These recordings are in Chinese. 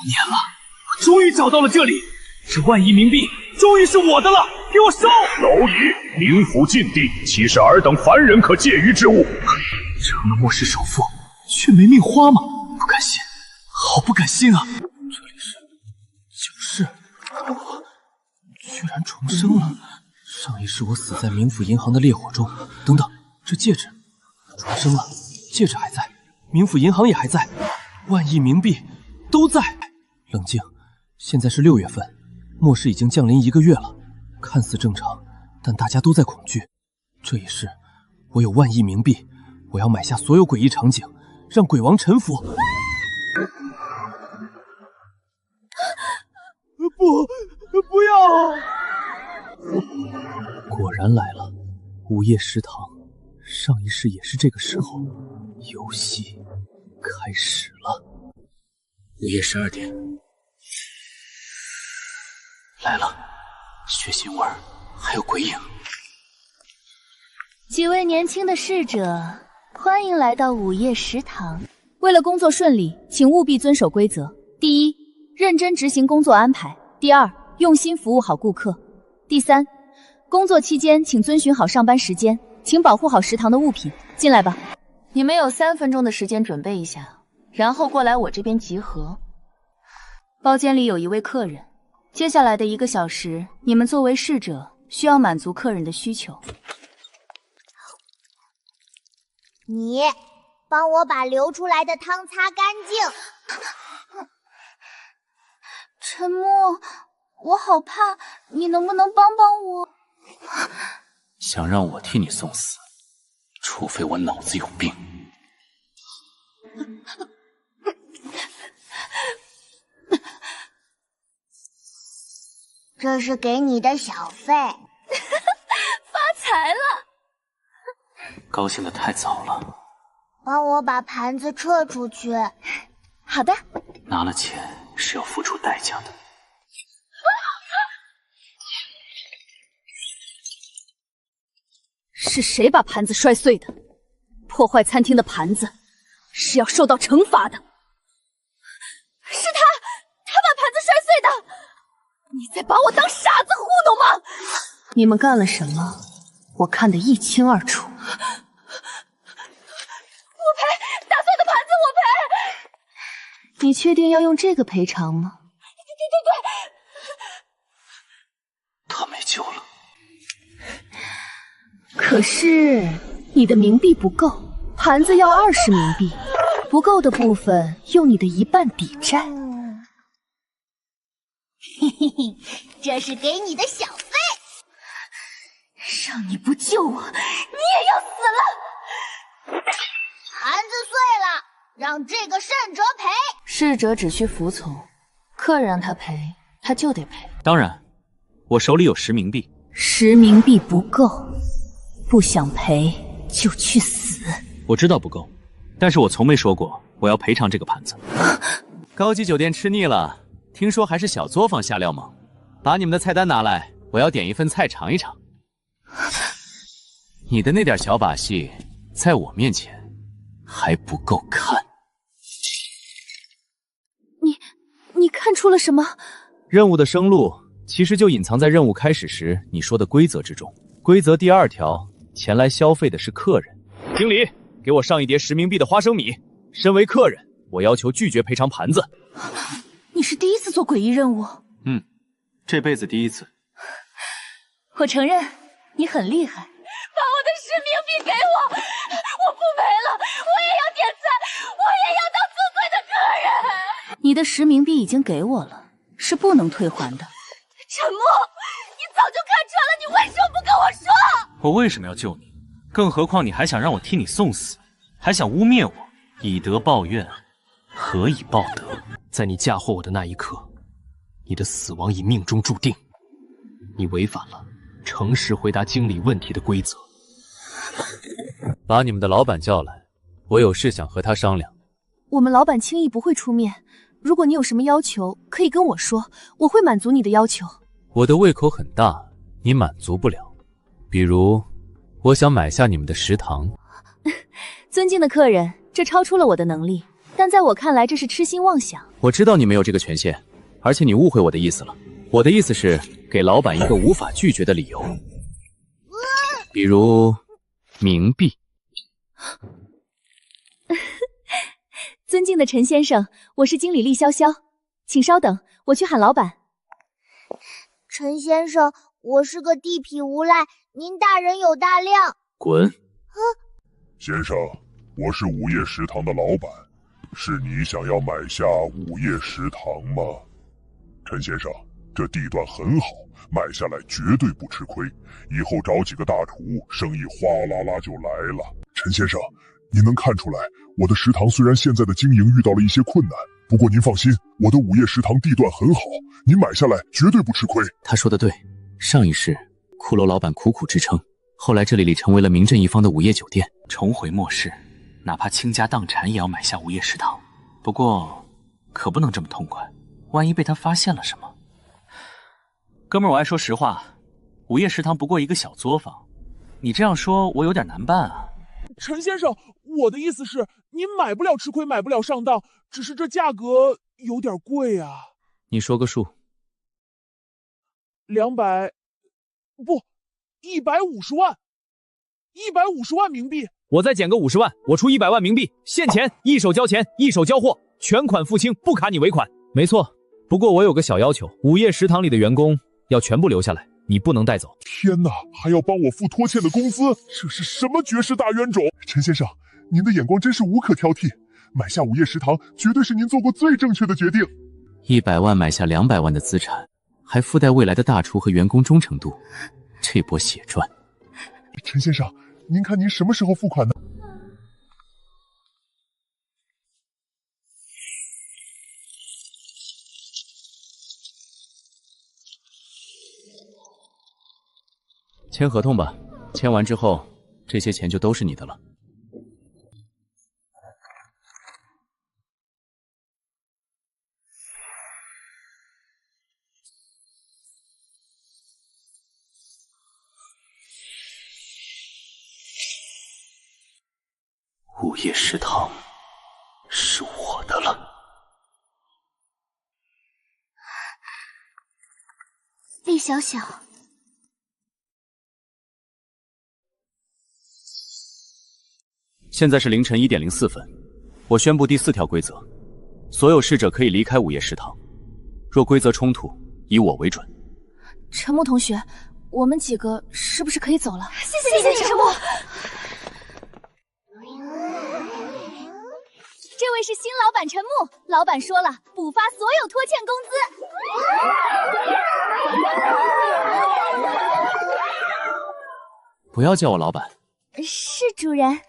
年了，我终于找到了这里，这1万亿冥币终于是我的了，给我收！老矣，冥府禁地，岂是尔等凡人可觊觎之物？成了末世首富，却没命花吗？不甘心，好不甘心啊！这里是九世，我居然重生了。上一世我死在冥府银行的烈火中。等等，这戒指重生了，戒指还在，冥府银行也还在，1万亿冥币都在。冷静，现在是6月份，末世已经降临1个月了，看似正常，但大家都在恐惧。这一世，我有1万亿冥币，我要买下所有诡异场景，让鬼王臣服。不要！果然来了，午夜食堂。上一世也是这个时候，游戏开始了。午夜12点，来了，血腥味儿，还有鬼影。几位年轻的侍者，欢迎来到午夜食堂。为了工作顺利，请务必遵守规则：第一，认真执行工作安排；第二，用心服务好顾客；第三，工作期间请遵循好上班时间，请保护好食堂的物品。进来吧，你们有3分钟的时间准备一下，然后过来我这边集合。包间里有一位客人，接下来的1个小时，你们作为侍者需要满足客人的需求。你帮我把流出来的汤擦干净。沉默，我好怕，你能不能帮帮我？想让我替你送死，除非我脑子有病。这是给你的小费。发财了！高兴得太早了。帮我把盘子撤出去。好的。拿了钱是要付出代价的。是谁把盘子摔碎的？破坏餐厅的盘子是要受到惩罚的。是他把盘子摔碎的！你在把我当傻子糊弄吗？你们干了什么？我看得一清二楚。我赔，打碎的盘子我赔。你确定要用这个赔偿吗？对，他没救了。可是你的冥币不够，盘子要20冥币，不够的部分用你的1半抵债。嘿嘿嘿，这是给你的小费。让你不救我，你也要死了！盘子碎了，让这个侍者赔。侍者只需服从，客人让他赔，他就得赔。当然，我手里有10冥币。10冥币不够，不想赔就去死。我知道不够，但是我从没说过我要赔偿这个盘子。高级酒店吃腻了，听说还是小作坊下料吗？把你们的菜单拿来，我要点一份菜尝一尝。你的那点小把戏，在我面前还不够看。你看出了什么？任务的生路其实就隐藏在任务开始时你说的规则之中。规则第2条，前来消费的是客人。经理，给我上一碟10冥币的花生米。身为客人，我要求拒绝赔偿盘子。你是第一次做诡异任务？这辈子第一次。我承认你很厉害。把我的10冥币给我，我不赔了，我也要点菜，我也要当尊贵的客人。你的10冥币已经给我了，是不能退还的。沉默，你早就看穿了，你为什么不跟我说？我为什么要救你？更何况你还想让我替你送死，还想污蔑我，以德报怨，何以报德？在你嫁祸我的那一刻，你的死亡已命中注定。你违反了诚实回答经理问题的规则。把你们的老板叫来，我有事想和他商量。我们老板轻易不会出面，如果你有什么要求，可以跟我说，我会满足你的要求。我的胃口很大，你满足不了。比如，我想买下你们的食堂。尊敬的客人，这超出了我的能力，但在我看来这是痴心妄想。我知道你没有这个权限，而且你误会我的意思了。我的意思是给老板一个无法拒绝的理由，比如冥币。尊敬的陈先生，我是经理厉潇潇，请稍等，我去喊老板。陈先生，我是个地痞无赖，您大人有大量。滚！先生，我是午夜食堂的老板，是你想要买下午夜食堂吗？陈先生，这地段很好，买下来绝对不吃亏，以后找几个大厨，生意哗啦啦就来了。陈先生，您能看出来，我的食堂虽然现在的经营遇到了一些困难，不过您放心，我的午夜食堂地段很好，您买下来绝对不吃亏。他说的对，上一世骷髅老板苦苦支撑，后来这里成为了名震一方的午夜酒店，重回末世，哪怕倾家荡产也要买下午夜食堂。不过可不能这么痛快，万一被他发现了什么。哥们儿，我爱说实话，午夜食堂不过一个小作坊，你这样说我有点难办啊。陈先生，我的意思是，您买不了吃亏，买不了上当，只是这价格有点贵啊。你说个数。150万，150万冥币。我再减个50万，我出100万冥币，现钱，一手交钱，一手交货，全款付清，不卡你尾款。没错，不过我有个小要求，午夜食堂里的员工要全部留下来，你不能带走。天哪，还要帮我付拖欠的工资，这是什么绝世大冤种？陈先生，您的眼光真是无可挑剔，买下午夜食堂绝对是您做过最正确的决定。100万买下200万的资产，还附带未来的大厨和员工忠诚度，这波血赚。陈先生，您看您什么时候付款呢？签合同吧，签完之后，这些钱就都是你的了。午夜食堂是我的了。厉小小，现在是凌晨1点04分，我宣布第4条规则：所有侍者可以离开午夜食堂，若规则冲突，以我为准。陈木同学，我们几个是不是可以走了？谢谢你，陈木。这位是新老板陈木，老板说了，补发所有拖欠工资。不要叫我老板。是主人。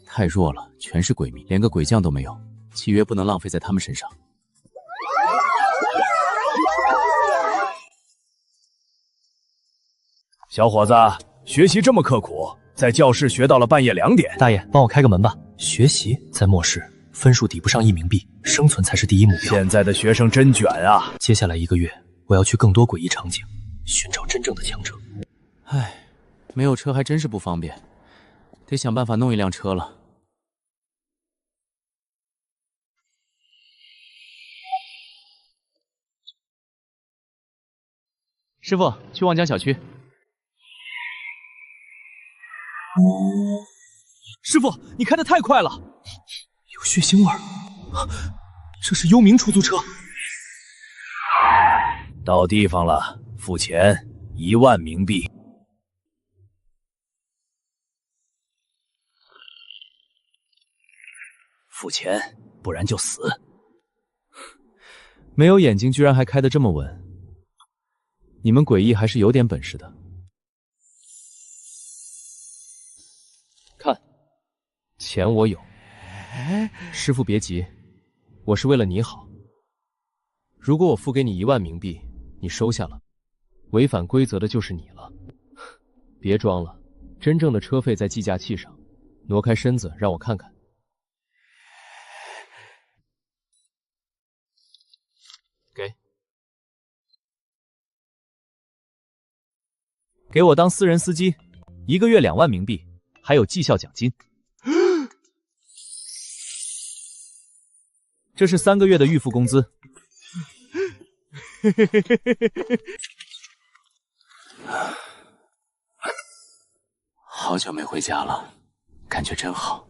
太弱了，全是鬼迷，连个鬼将都没有，契约不能浪费在他们身上。小伙子，学习这么刻苦，在教室学到了半夜2点。大爷，帮我开个门吧。学习在末世，分数抵不上1冥币，生存才是第一目标。现在的学生真卷啊！接下来1个月，我要去更多诡异场景，寻找真正的强者。唉，没有车还真是不方便，得想办法弄一辆车了。师傅，去望江小区。师傅，你开得太快了，有血腥味儿，这是幽冥出租车。到地方了，付钱1万冥币。付钱，不然就死。没有眼睛居然还开得这么稳，你们诡异还是有点本事的。看，钱我有。师傅别急，我是为了你好。如果我付给你1万冥币，你收下了，违反规则的就是你了。别装了，真正的车费在计价器上。挪开身子，让我看看。给我当私人司机，1个月2万冥币，还有绩效奖金。这是3个月的预付工资。好久没回家了，感觉真好。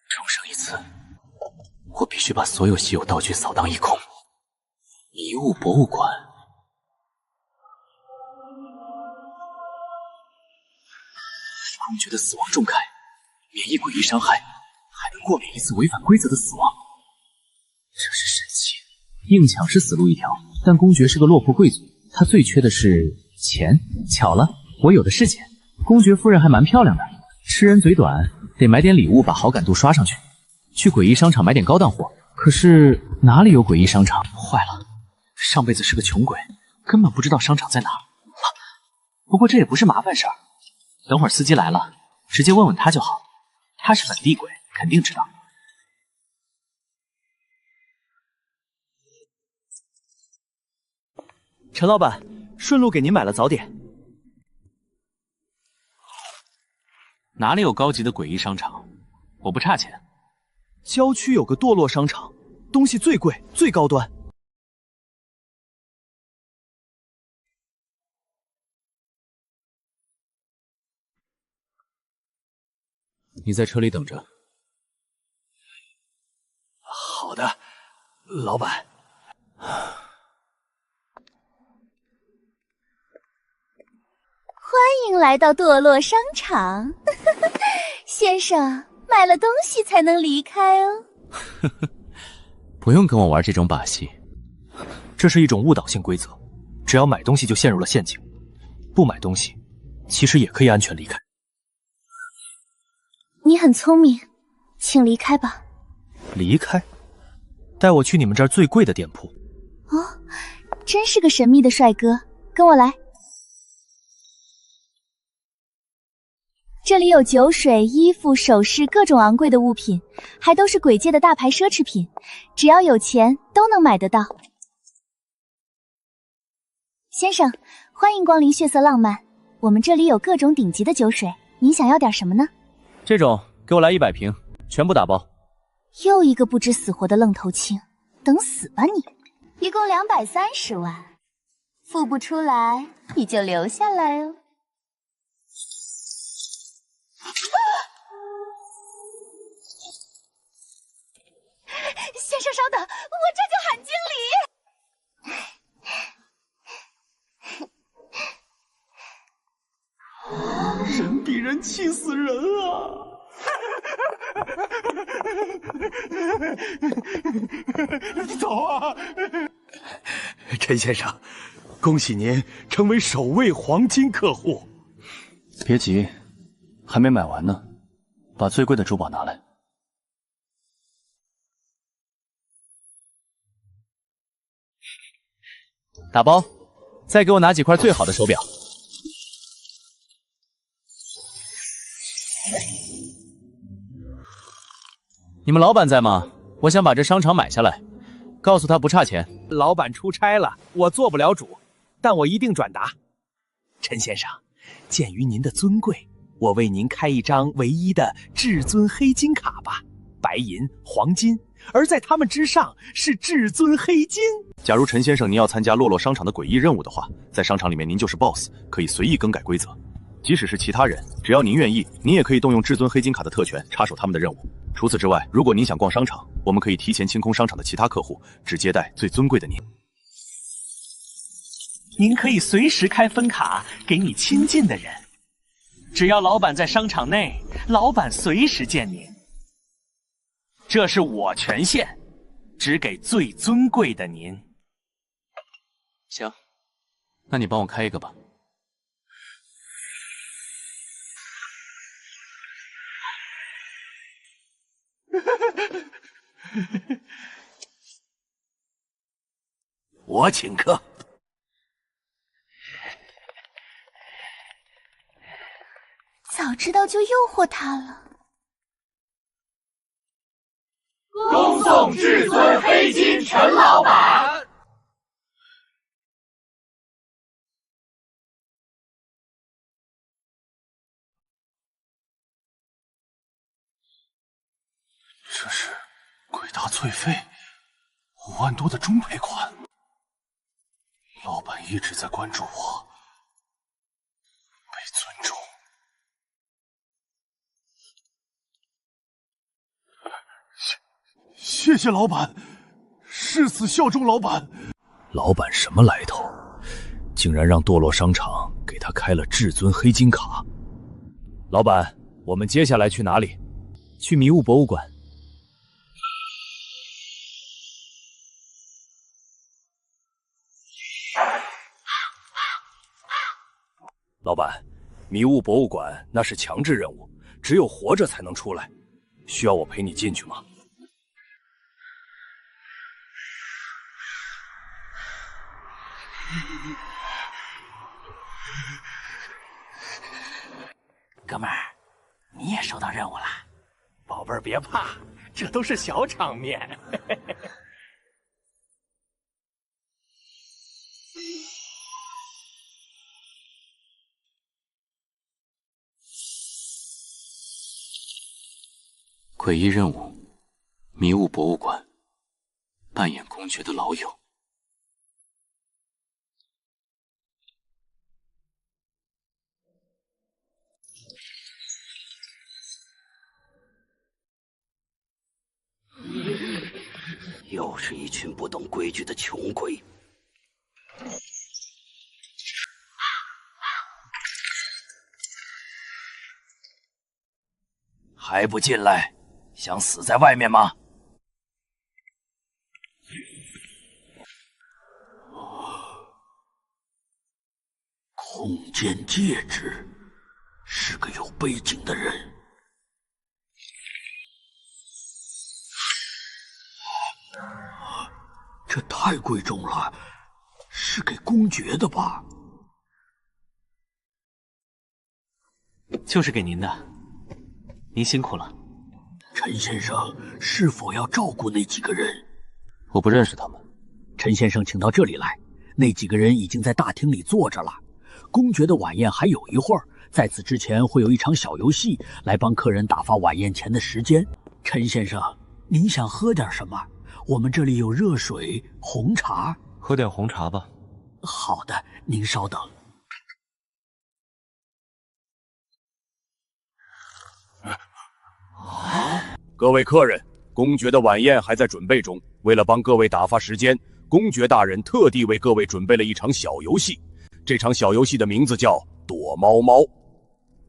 重生一次，我必须把所有稀有道具扫荡一空。遗物博物馆。公爵的死亡重铠，免疫诡异伤害，还能过免一次违反规则的死亡。这是神器。硬抢是死路一条，但公爵是个落魄贵族，他最缺的是钱。巧了，我有的是钱。公爵夫人还蛮漂亮的，吃人嘴短，得买点礼物把好感度刷上去。去诡异商场买点高档货，可是哪里有诡异商场？坏了，上辈子是个穷鬼，根本不知道商场在哪儿。不过这也不是麻烦事儿，等会儿司机来了，直接问问他就好。他是本地鬼，肯定知道。陈老板，顺路给您买了早点。哪里有高级的诡异商场？我不差钱。郊区有个堕落商场，东西最贵、最高端。你在车里等着。好的，老板。欢迎来到堕落商场，先生，买了东西才能离开哦。不用跟我玩这种把戏，这是一种误导性规则，只要买东西就陷入了陷阱，不买东西其实也可以安全离开。你很聪明，请离开吧。离开？带我去你们这儿最贵的店铺。哦，真是个神秘的帅哥，跟我来。这里有酒水、衣服、首饰，各种昂贵的物品，还都是鬼界的大牌奢侈品，只要有钱都能买得到。先生，欢迎光临血色浪漫，我们这里有各种顶级的酒水，您想要点什么呢？这种给我来100瓶，全部打包。又一个不知死活的愣头青，等死吧你！一共230万，付不出来你就留下来哦。先生稍等，我这就喊经理。人比人气死人啊！走啊！陈先生，恭喜您成为首位黄金客户。别急，还没买完呢，把最贵的珠宝拿来。打包，再给我拿几块最好的手表。你们老板在吗？我想把这商场买下来，告诉他不差钱。老板出差了，我做不了主，但我一定转达。陈先生，鉴于您的尊贵，我为您开一张唯一的至尊黑金卡吧，白银、黄金，而在他们之上是至尊黑金。假如陈先生您要参加洛洛商场的诡异任务的话，在商场里面您就是 BOSS， 可以随意更改规则。即使是其他人，只要您愿意，您也可以动用至尊黑金卡的特权插手他们的任务。除此之外，如果您想逛商场，我们可以提前清空商场的其他客户，只接待最尊贵的您。您可以随时开分卡给你亲近的人，只要老板在商场内，老板随时见您。这是我权限，只给最尊贵的您。行，那你帮我开一个吧。我请客。早知道就诱惑他了。恭送至尊黑金陈老板。这是鬼大罪费5万多的中赔款。老板一直在关注我，被尊重。谢谢老板，誓死效忠老板。老板什么来头？竟然让堕落商场给他开了至尊黑金卡。老板，我们接下来去哪里？去迷雾博物馆。老板，迷雾博物馆那是强制任务，只有活着才能出来，需要我陪你进去吗？哥们儿，你也收到任务了，宝贝儿别怕，这都是小场面。诡异任务：迷雾博物馆，扮演公爵的老友。又是一群不懂规矩的穷鬼。还不进来？想死在外面吗？空间戒指是个有背景的人。这太贵重了，是给公爵的吧？就是给您的，您辛苦了。陈先生，是否要照顾那几个人？我不认识他们。陈先生，请到这里来。那几个人已经在大厅里坐着了。公爵的晚宴还有一会儿，在此之前会有一场小游戏，来帮客人打发晚宴前的时间。陈先生，您想喝点什么？我们这里有热水、红茶。喝点红茶吧。好的，您稍等。各位客人，公爵的晚宴还在准备中。为了帮各位打发时间，公爵大人特地为各位准备了一场小游戏。这场小游戏的名字叫躲猫猫。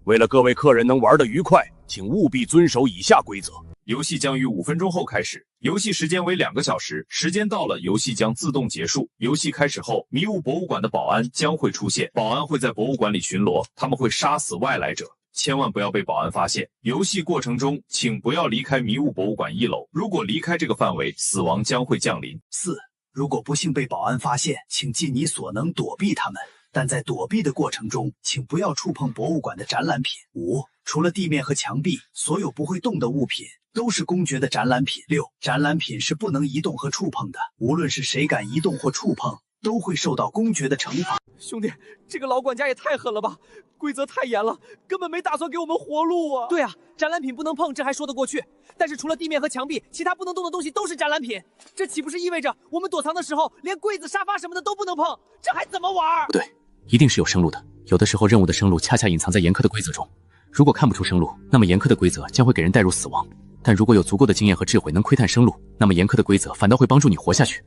为了各位客人能玩得愉快，请务必遵守以下规则。游戏将于5分钟后开始，游戏时间为2个小时，时间到了，游戏将自动结束。游戏开始后，迷雾博物馆的保安将会出现，保安会在博物馆里巡逻，他们会杀死外来者，千万不要被保安发现。游戏过程中，请不要离开迷雾博物馆1楼，如果离开这个范围，死亡将会降临。4. 如果不幸被保安发现，请尽你所能躲避他们，但在躲避的过程中，请不要触碰博物馆的展览品。5. 除了地面和墙壁，所有不会动的物品都是公爵的展览品。6. 展览品是不能移动和触碰的，无论是谁敢移动或触碰，都会受到公爵的惩罚。兄弟，这个老管家也太狠了吧！规则太严了，根本没打算给我们活路啊！对啊，展览品不能碰，这还说得过去。但是除了地面和墙壁，其他不能动的东西都是展览品，这岂不是意味着我们躲藏的时候，连柜子、沙发什么的都不能碰？这还怎么玩？不对，一定是有生路的。有的时候任务的生路恰恰隐藏在严苛的规则中。如果看不出生路，那么严苛的规则将会给人带入死亡。但如果有足够的经验和智慧能窥探生路，那么严苛的规则反倒会帮助你活下去。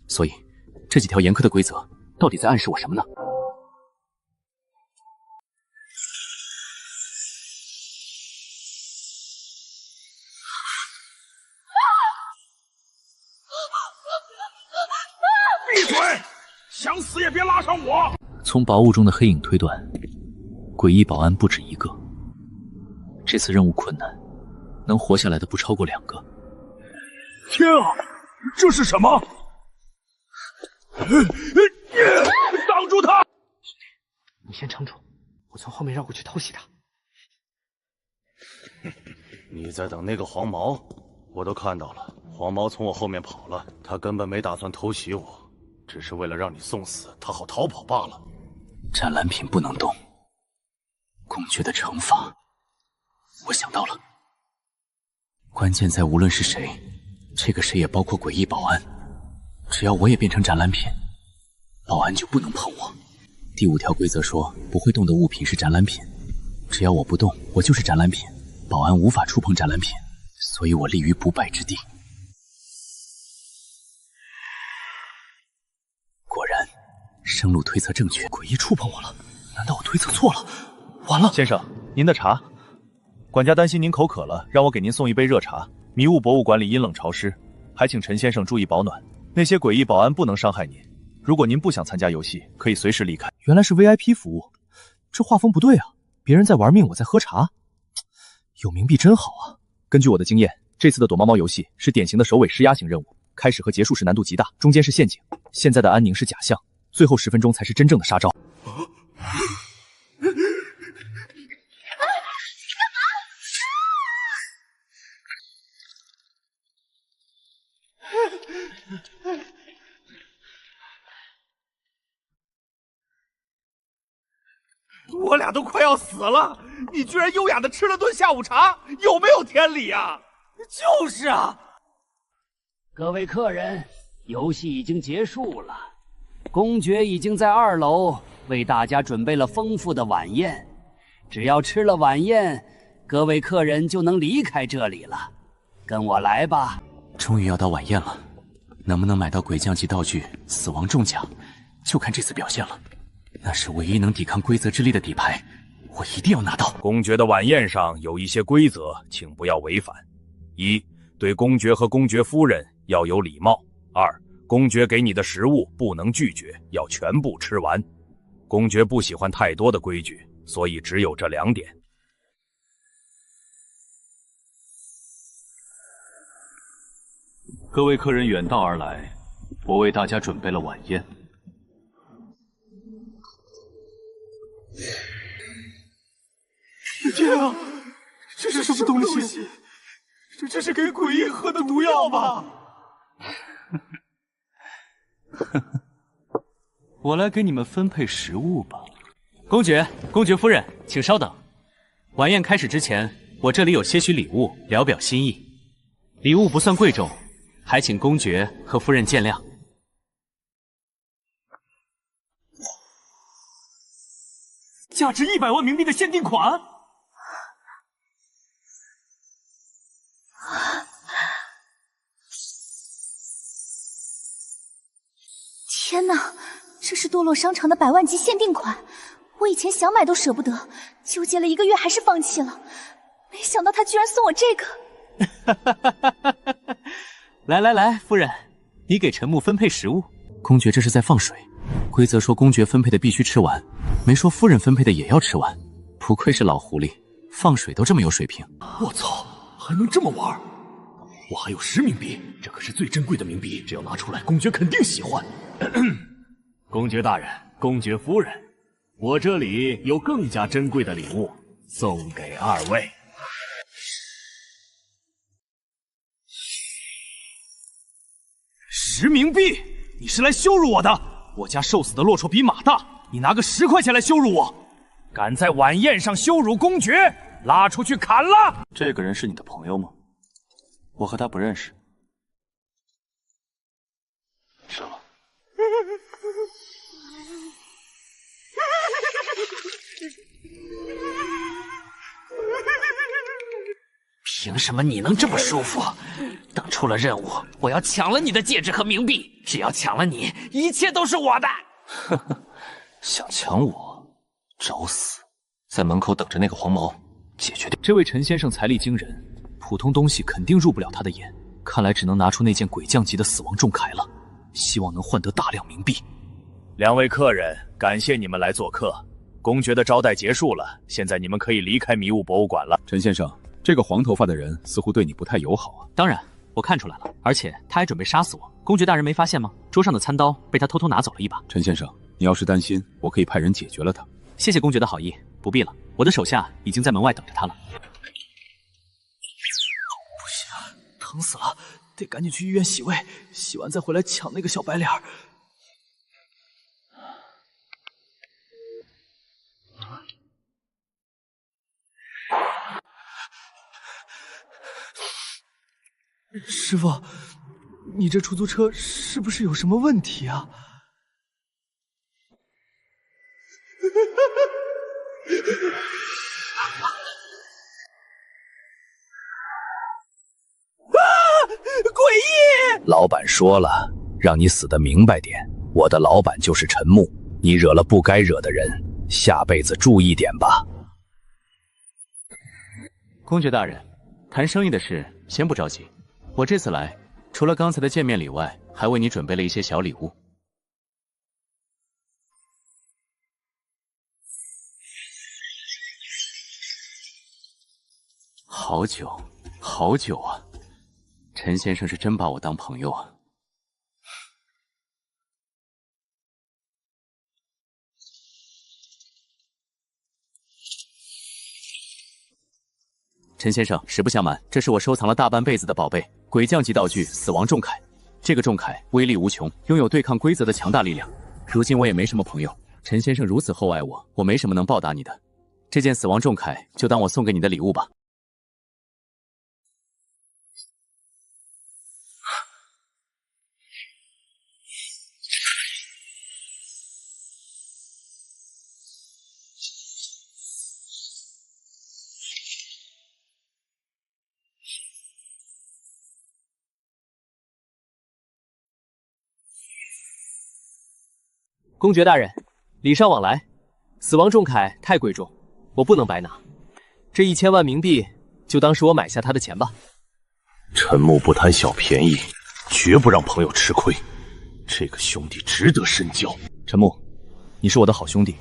所以，这几条严苛的规则到底在暗示我什么呢？闭嘴！想死也别拉上我！从薄雾中的黑影推断，诡异保安不止一个。这次任务困难，能活下来的不超过2个。天啊，这是什么？挡住他！你先撑住，我从后面绕过去偷袭他。你在等那个黄毛，我都看到了。黄毛从我后面跑了，他根本没打算偷袭我，只是为了让你送死，他好逃跑罢了。斩蓝品不能动，公爵的惩罚，我想到了。关键在无论是谁，这个谁也包括诡异保安，只要我也变成斩蓝品，保安就不能碰我。第5条规则说，不会动的物品是斩蓝品，只要我不动，我就是斩蓝品，保安无法触碰斩蓝品，所以我立于不败之地。果然，生路推测正确，诡异触碰我了，难道我推测错了？完了，先生，您的茶。管家担心您口渴了，让我给您送一杯热茶。迷雾博物馆里阴冷潮湿，还请陈先生注意保暖。那些诡异保安不能伤害您。如果您不想参加游戏，可以随时离开。原来是 VIP 服务，这画风不对啊！别人在玩命，我在喝茶。有冥币真好啊！根据我的经验，这次的躲猫猫游戏是典型的首尾施压型任务，开始和结束时难度极大，中间是陷阱。现在的安宁是假象，最后10分钟才是真正的杀招。我俩都快要死了，你居然优雅的吃了顿下午茶，有没有天理啊？就是啊！各位客人，游戏已经结束了，公爵已经在2楼为大家准备了丰富的晚宴，只要吃了晚宴，各位客人就能离开这里了。跟我来吧。终于要到晚宴了，能不能买到鬼将级道具死亡中奖，就看这次表现了。那是唯一能抵抗规则之力的底牌，我一定要拿到。公爵的晚宴上有一些规则，请不要违反。1. 对公爵和公爵夫人要有礼貌。2. 公爵给你的食物不能拒绝，要全部吃完。公爵不喜欢太多的规矩，所以只有这2点。各位客人远道而来，我为大家准备了晚宴。天啊，这是什么东西？这是给诡异喝的毒药吧？我来给你们分配食物吧。公爵、公爵夫人，请稍等。晚宴开始之前，我这里有些许礼物，聊表心意。礼物不算贵重，还请公爵和夫人见谅。价值100万冥币的限定款。天哪，这是堕落商场的100万级限定款，我以前想买都舍不得，纠结了1个月还是放弃了。没想到他居然送我这个。来，夫人，你给陈木分配食物。公爵这是在放水，规则说公爵分配的必须吃完，没说夫人分配的也要吃完。不愧是老狐狸，放水都这么有水平。我操，还能这么玩！我还有10冥币，这可是最珍贵的冥币，只要拿出来，公爵肯定喜欢。公爵大人，公爵夫人，我这里有更加珍贵的礼物送给2位。10冥币？你是来羞辱我的？我家瘦死的骆驼比马大，你拿个10块钱来羞辱我？敢在晚宴上羞辱公爵，拉出去砍了！这个人是你的朋友吗？我和他不认识。吃了。凭什么你能这么舒服？等出了任务，我要抢了你的戒指和冥币，只要抢了你，一切都是我的。呵呵，想抢我，找死！在门口等着那个黄毛解决掉。这位陈先生财力惊人，普通东西肯定入不了他的眼，看来只能拿出那件鬼将级的死亡重铠了，希望能换得大量冥币。2位客人，感谢你们来做客。公爵的招待结束了，现在你们可以离开迷雾博物馆了。陈先生，这个黄头发的人似乎对你不太友好啊。当然，我看出来了，而且他还准备杀死我。公爵大人没发现吗？桌上的餐刀被他偷偷拿走了一把。陈先生，你要是担心，我可以派人解决了他。谢谢公爵的好意，不必了，我的手下已经在门外等着他了。不行，疼死了！得赶紧去医院洗胃，洗完再回来抢那个小白脸儿。师傅，你这出租车是不是有什么问题啊？诡异！老板说了，让你死得明白点。我的老板就是陈木，你惹了不该惹的人，下辈子注意点吧。公爵大人，谈生意的事先不着急。我这次来，除了刚才的见面礼外，还为你准备了一些小礼物。好久，好久啊！陈先生是真把我当朋友啊。陈先生，实不相瞒，这是我收藏了大半辈子的宝贝——鬼将级道具死亡重铠。这个重铠威力无穷，拥有对抗规则的强大力量。如今我也没什么朋友，陈先生如此厚爱我，我没什么能报答你的。这件死亡重铠就当我送给你的礼物吧。公爵大人，礼尚往来，死亡重铠太贵重，我不能白拿。这1000万冥币就当是我买下他的钱吧。陈木不贪小便宜，绝不让朋友吃亏。这个兄弟值得深交。陈木，你是我的好兄弟，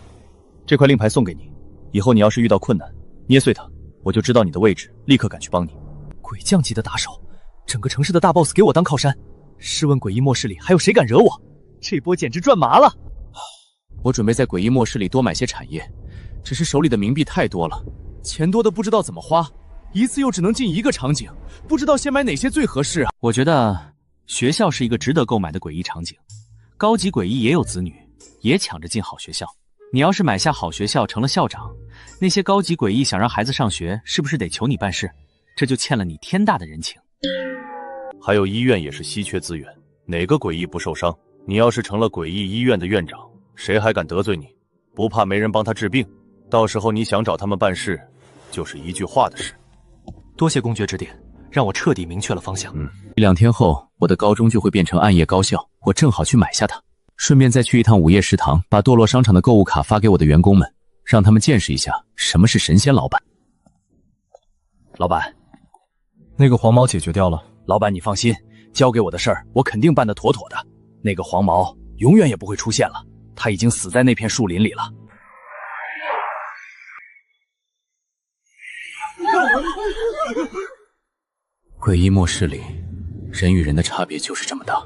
这块令牌送给你，以后你要是遇到困难，捏碎它，我就知道你的位置，立刻赶去帮你。鬼将级的打手，整个城市的大 boss 给我当靠山，试问诡异末世里还有谁敢惹我？这波简直赚麻了。我准备在诡异末世里多买些产业，只是手里的冥币太多了，钱多的不知道怎么花，一次又只能进1个场景，不知道先买哪些最合适啊。我觉得学校是一个值得购买的诡异场景，高级诡异也有子女，也抢着进好学校。你要是买下好学校成了校长，那些高级诡异想让孩子上学，是不是得求你办事？这就欠了你天大的人情。还有医院也是稀缺资源，哪个诡异不受伤？你要是成了诡异医院的院长，谁还敢得罪你？不怕没人帮他治病？到时候你想找他们办事，就是一句话的事。多谢公爵指点，让我彻底明确了方向。1-2天后，我的高中就会变成暗夜高校，我正好去买下它，顺便再去一趟午夜食堂，把堕落商场的购物卡发给我的员工们，让他们见识一下什么是神仙老板。老板，那个黄毛解决掉了。老板你放心，交给我的事儿，我肯定办得妥妥的。那个黄毛永远也不会出现了，他已经死在那片树林里了。诡异末世里，人与人的差别就是这么大。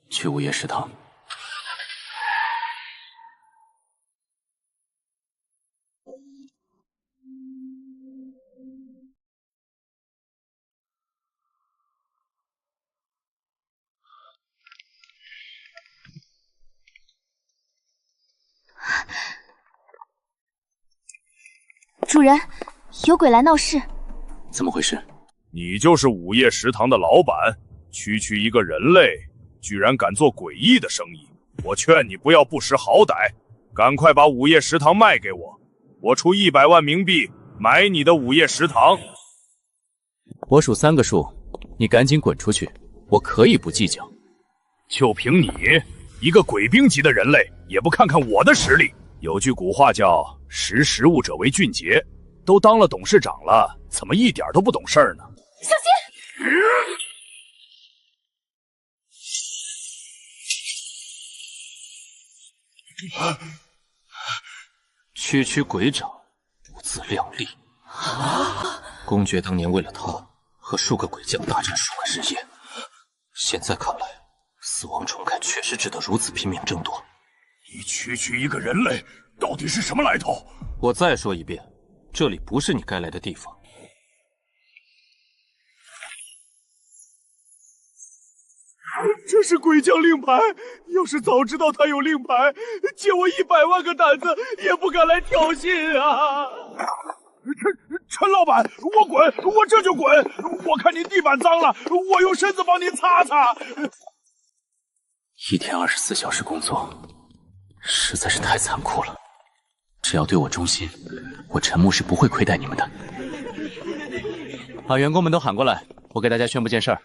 去午夜食堂。主人，有鬼来闹事。怎么回事？你就是午夜食堂的老板，区区一个人类，居然敢做诡异的生意！我劝你不要不识好歹，赶快把午夜食堂卖给我，我出100万冥币买你的午夜食堂。我数3个数，你赶紧滚出去，我可以不计较。就凭你一个鬼兵级的人类，也不看看我的实力。有句古话叫识时务者为俊杰，都当了董事长了，怎么一点都不懂事儿呢？小心！区区鬼长，不自量力。公爵当年为了他和数个鬼将大战数个日夜，现在看来，死死亡虫看确实值得如此拼命争夺。你区区一个人类，到底是什么来头？我再说一遍，这里不是你该来的地方。这是鬼将令牌，要是早知道他有令牌，借我100万个胆子也不敢来挑衅啊！陈老板，我滚，我这就滚！我看你地板脏了，我用身子帮你擦擦。一天24小时工作，实在是太残酷了。只要对我忠心，我陈牧是不会亏待你们的。把员工们都喊过来，我给大家宣布件事儿。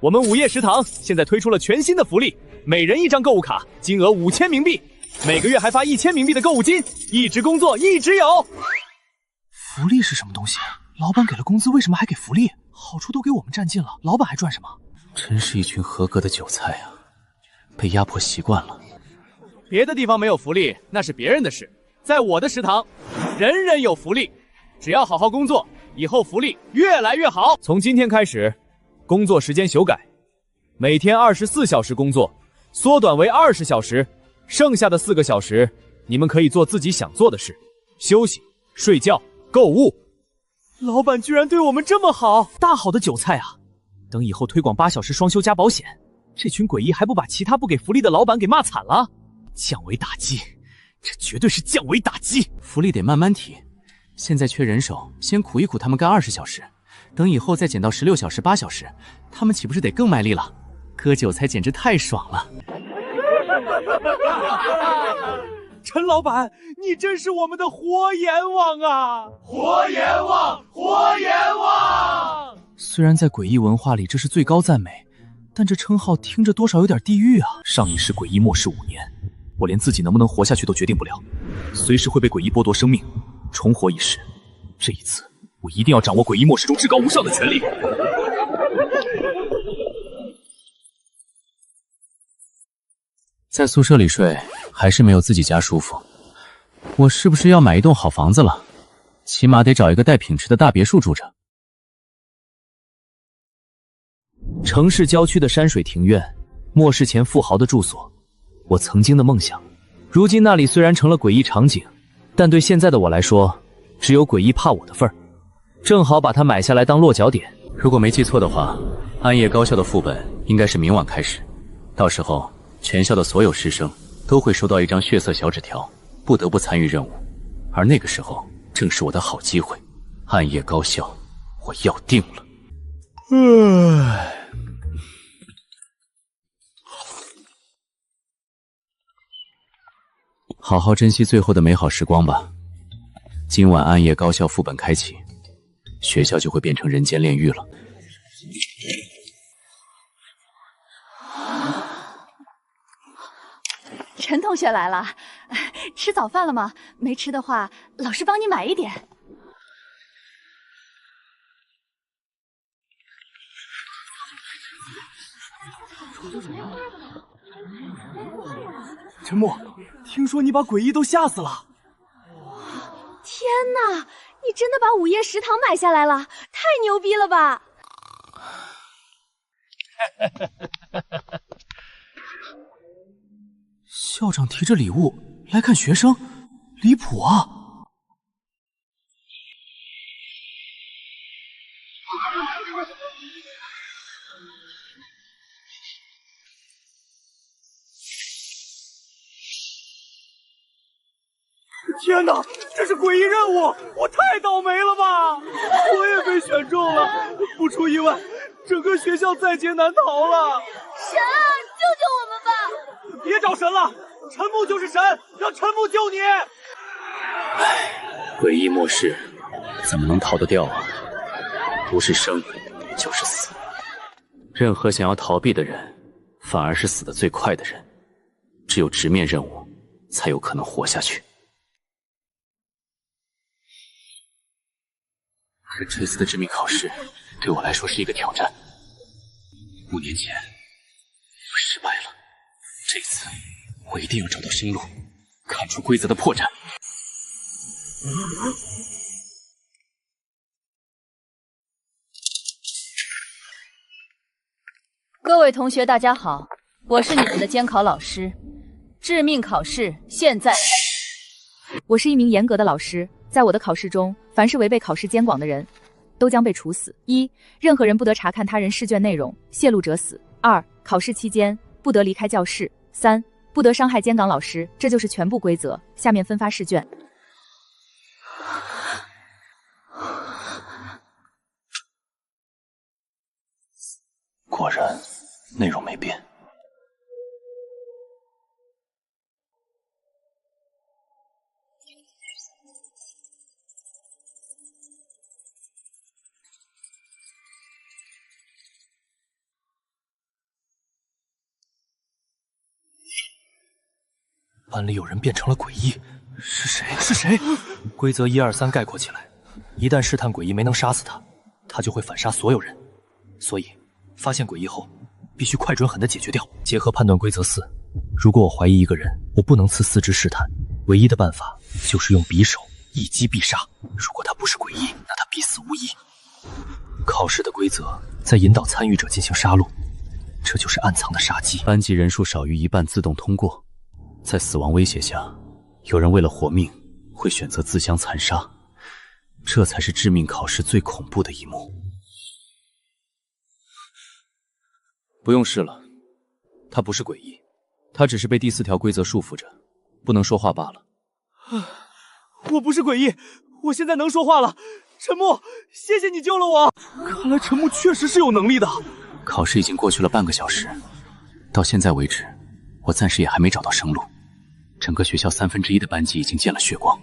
我们午夜食堂现在推出了全新的福利，每人1张购物卡，金额5000冥币，每个月还发1000冥币的购物金，一直工作一直有。福利是什么东西？老板给了工资，为什么还给福利？好处都给我们占尽了，老板还赚什么？真是一群合格的韭菜啊！被压迫习惯了。别的地方没有福利，那是别人的事。在我的食堂，人人有福利，只要好好工作，以后福利越来越好。从今天开始，工作时间修改，每天24小时工作，缩短为20小时，剩下的4个小时，你们可以做自己想做的事，休息、睡觉、购物。老板居然对我们这么好，大好的韭菜啊！等以后推广8小时双休加保险，这群诡异还不把其他不给福利的老板给骂惨了？降维打击，这绝对是降维打击！福利得慢慢提，现在缺人手，先苦一苦他们干20小时。等以后再减到16小时、8小时，他们岂不是得更卖力了？割韭菜简直太爽了！陈老板，你真是我们的活阎王啊！活阎王，活阎王！虽然在诡异文化里这是最高赞美，但这称号听着多少有点地狱啊！上一世诡异末世5年，我连自己能不能活下去都决定不了，随时会被诡异剥夺生命，重活一世。这一次，我一定要掌握诡异末世中至高无上的权力。在宿舍里睡，还是没有自己家舒服。我是不是要买一栋好房子了？起码得找一个带品质的大别墅住着。城市郊区的山水庭院，末世前富豪的住所，我曾经的梦想。如今那里虽然成了诡异场景，但对现在的我来说，只有诡异怕我的份儿。正好把它买下来当落脚点。如果没记错的话，暗夜高校的副本应该是明晚开始，到时候全校的所有师生都会收到一张血色小纸条，不得不参与任务。而那个时候正是我的好机会。暗夜高校，我要定了。好好珍惜最后的美好时光吧。今晚暗夜高校副本开启，学校就会变成人间炼狱了。陈同学来了，吃早饭了吗？没吃的话，老师帮你买一点。陈默，听说你把诡异都吓死了。天哪，你真的把午夜食堂买下来了，太牛逼了吧！校长提着礼物来看学生，离谱啊！天哪，这是诡异任务，我太倒霉了吧！我也被选中了，不出意外，整个学校在劫难逃了。神啊，救救我们吧！别找神了，陈牧就是神，让陈牧救你。诡异末世怎么能逃得掉啊？不是生就是死，任何想要逃避的人，反而是死得最快的人。只有直面任务，才有可能活下去。这次的致命考试对我来说是一个挑战。5年前我失败了，这次我一定要找到生路，看出规则的破绽。各位同学，大家好，我是你们的监考老师。致命考试现在。我是一名严格的老师，在我的考试中，凡是违背考试监管的人，都将被处死。1. 任何人不得查看他人试卷内容，泄露者死。2. 考试期间不得离开教室。3. 不得伤害监岗老师。这就是全部规则。下面分发试卷。果然，内容没变。班里有人变成了诡异，是谁？是谁？规则1、2、3概括起来，一旦试探诡异没能杀死他，他就会反杀所有人。所以，发现诡异后，必须快准狠地解决掉。结合判断规则4，如果我怀疑一个人，我不能刺4支试探，唯一的办法就是用匕首一击必杀。如果他不是诡异，那他必死无疑。考试的规则在引导参与者进行杀戮，这就是暗藏的杀机。班级人数少于1半自动通过。在死亡威胁下，有人为了活命会选择自相残杀，这才是致命考试最恐怖的一幕。不用试了，他不是诡异，他只是被第4条规则束缚着，不能说话罢了。我不是诡异，我现在能说话了。陈木，谢谢你救了我。看来陈木确实是有能力的。考试已经过去了半个小时，到现在为止，我暂时也还没找到生路。整个学校1/3的班级已经见了血光，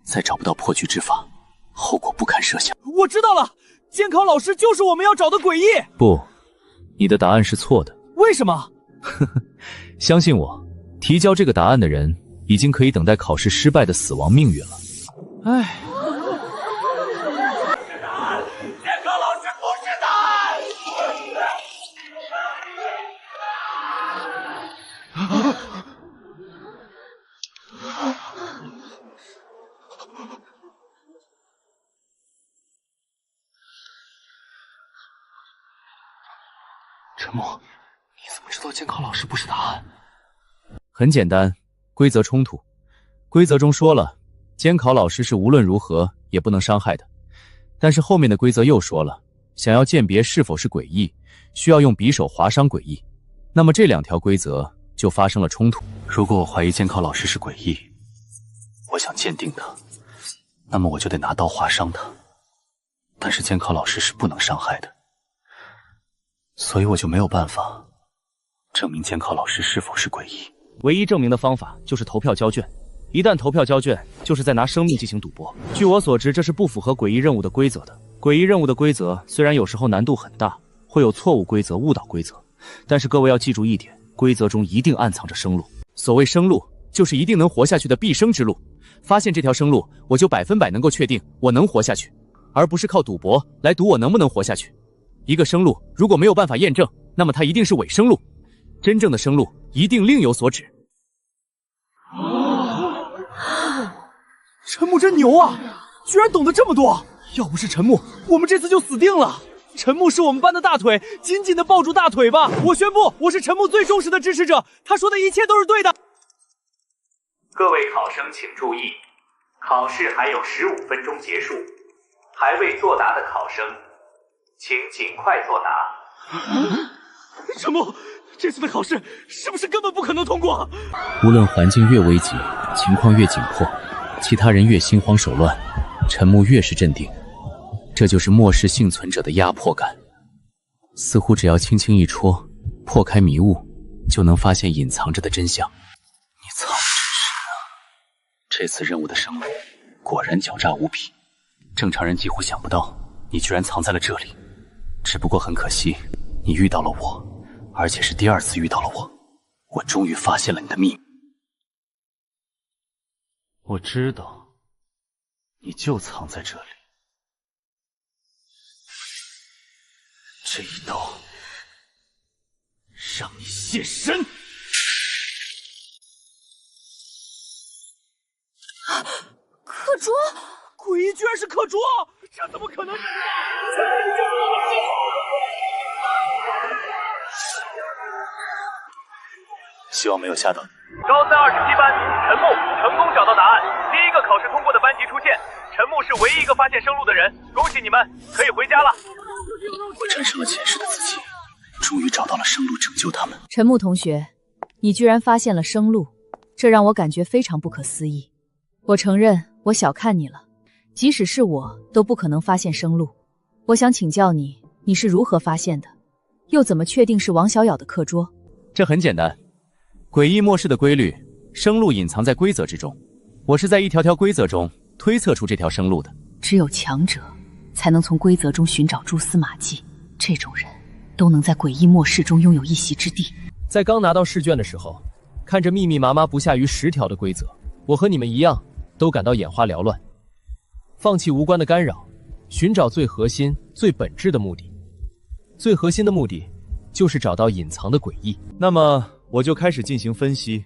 再找不到破局之法，后果不堪设想。我知道了，监考老师就是我们要找的诡异。不，你的答案是错的。为什么？相信我，提交这个答案的人已经可以等待考试失败的死亡命运了。唉。监考老师不是答案。陈木，你怎么知道监考老师不是答案？很简单，规则冲突。规则中说了，监考老师是无论如何也不能伤害的。但是后面的规则又说了，想要鉴别是否是诡异，需要用匕首划伤诡异。那么这2条规则就发生了冲突。如果我怀疑监考老师是诡异，我想鉴定他，那么我就得拿刀划伤他。但是监考老师是不能伤害的，所以我就没有办法证明监考老师是否是诡异。唯一证明的方法就是投票交卷，一旦投票交卷，就是在拿生命进行赌博。据我所知，这是不符合诡异任务的规则的。诡异任务的规则虽然有时候难度很大，会有错误规则、误导规则，但是各位要记住一点，规则中一定暗藏着生路。所谓生路，就是一定能活下去的必生之路。发现这条生路，我就100%能够确定我能活下去，而不是靠赌博来赌我能不能活下去。一个生路如果没有办法验证，那么它一定是伪生路。真正的生路一定另有所指。陈木真牛啊，居然懂得这么多！要不是陈木，我们这次就死定了。陈木是我们班的大腿，紧紧地抱住大腿吧！我宣布，我是陈木最忠实的支持者，他说的一切都是对的。各位考生请注意，考试还有15分钟结束，还未作答的考生，请尽快作答。陈木，这次的考试是不是根本不可能通过？无论环境越危急，情况越紧迫，其他人越心慌手乱，陈木越是镇定。这就是末世幸存者的压迫感。似乎只要轻轻一戳，破开迷雾，就能发现隐藏着的真相。你藏得真深啊！这次任务的生路果然狡诈无比，正常人几乎想不到你居然藏在了这里。只不过很可惜，你遇到了我，而且是第2次遇到了我。我终于发现了你的秘密。我知道，你就藏在这里。这一刀让你现身！课桌，诡异居然是课桌，这怎么可能？希望没有吓到你。高三27班陈木成功找到答案，第一个考试通过的班级出现。陈木是唯一一个发现生路的人，恭喜你们，可以回家了。我战胜了前世的自己，终于找到了生路，拯救他们。陈木同学，你居然发现了生路，这让我感觉非常不可思议。我承认我小看你了，即使是我都不可能发现生路。我想请教你，你是如何发现的？又怎么确定是王小咬的课桌？这很简单，诡异末世的规律，生路隐藏在规则之中。我是在一条条规则中推测出这条生路的。只有强者才能从规则中寻找蛛丝马迹，这种人都能在诡异末世中拥有一席之地。在刚拿到试卷的时候，看着密密麻麻不下于10条的规则，我和你们一样都感到眼花缭乱。放弃无关的干扰，寻找最核心最本质的目的。最核心的目的就是找到隐藏的诡异。那么我就开始进行分析，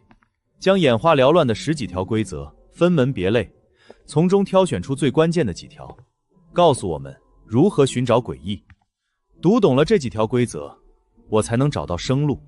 将眼花缭乱的10几条规则分门别类，从中挑选出最关键的几条，告诉我们如何寻找诡异。读懂了这几条规则，我才能找到生路。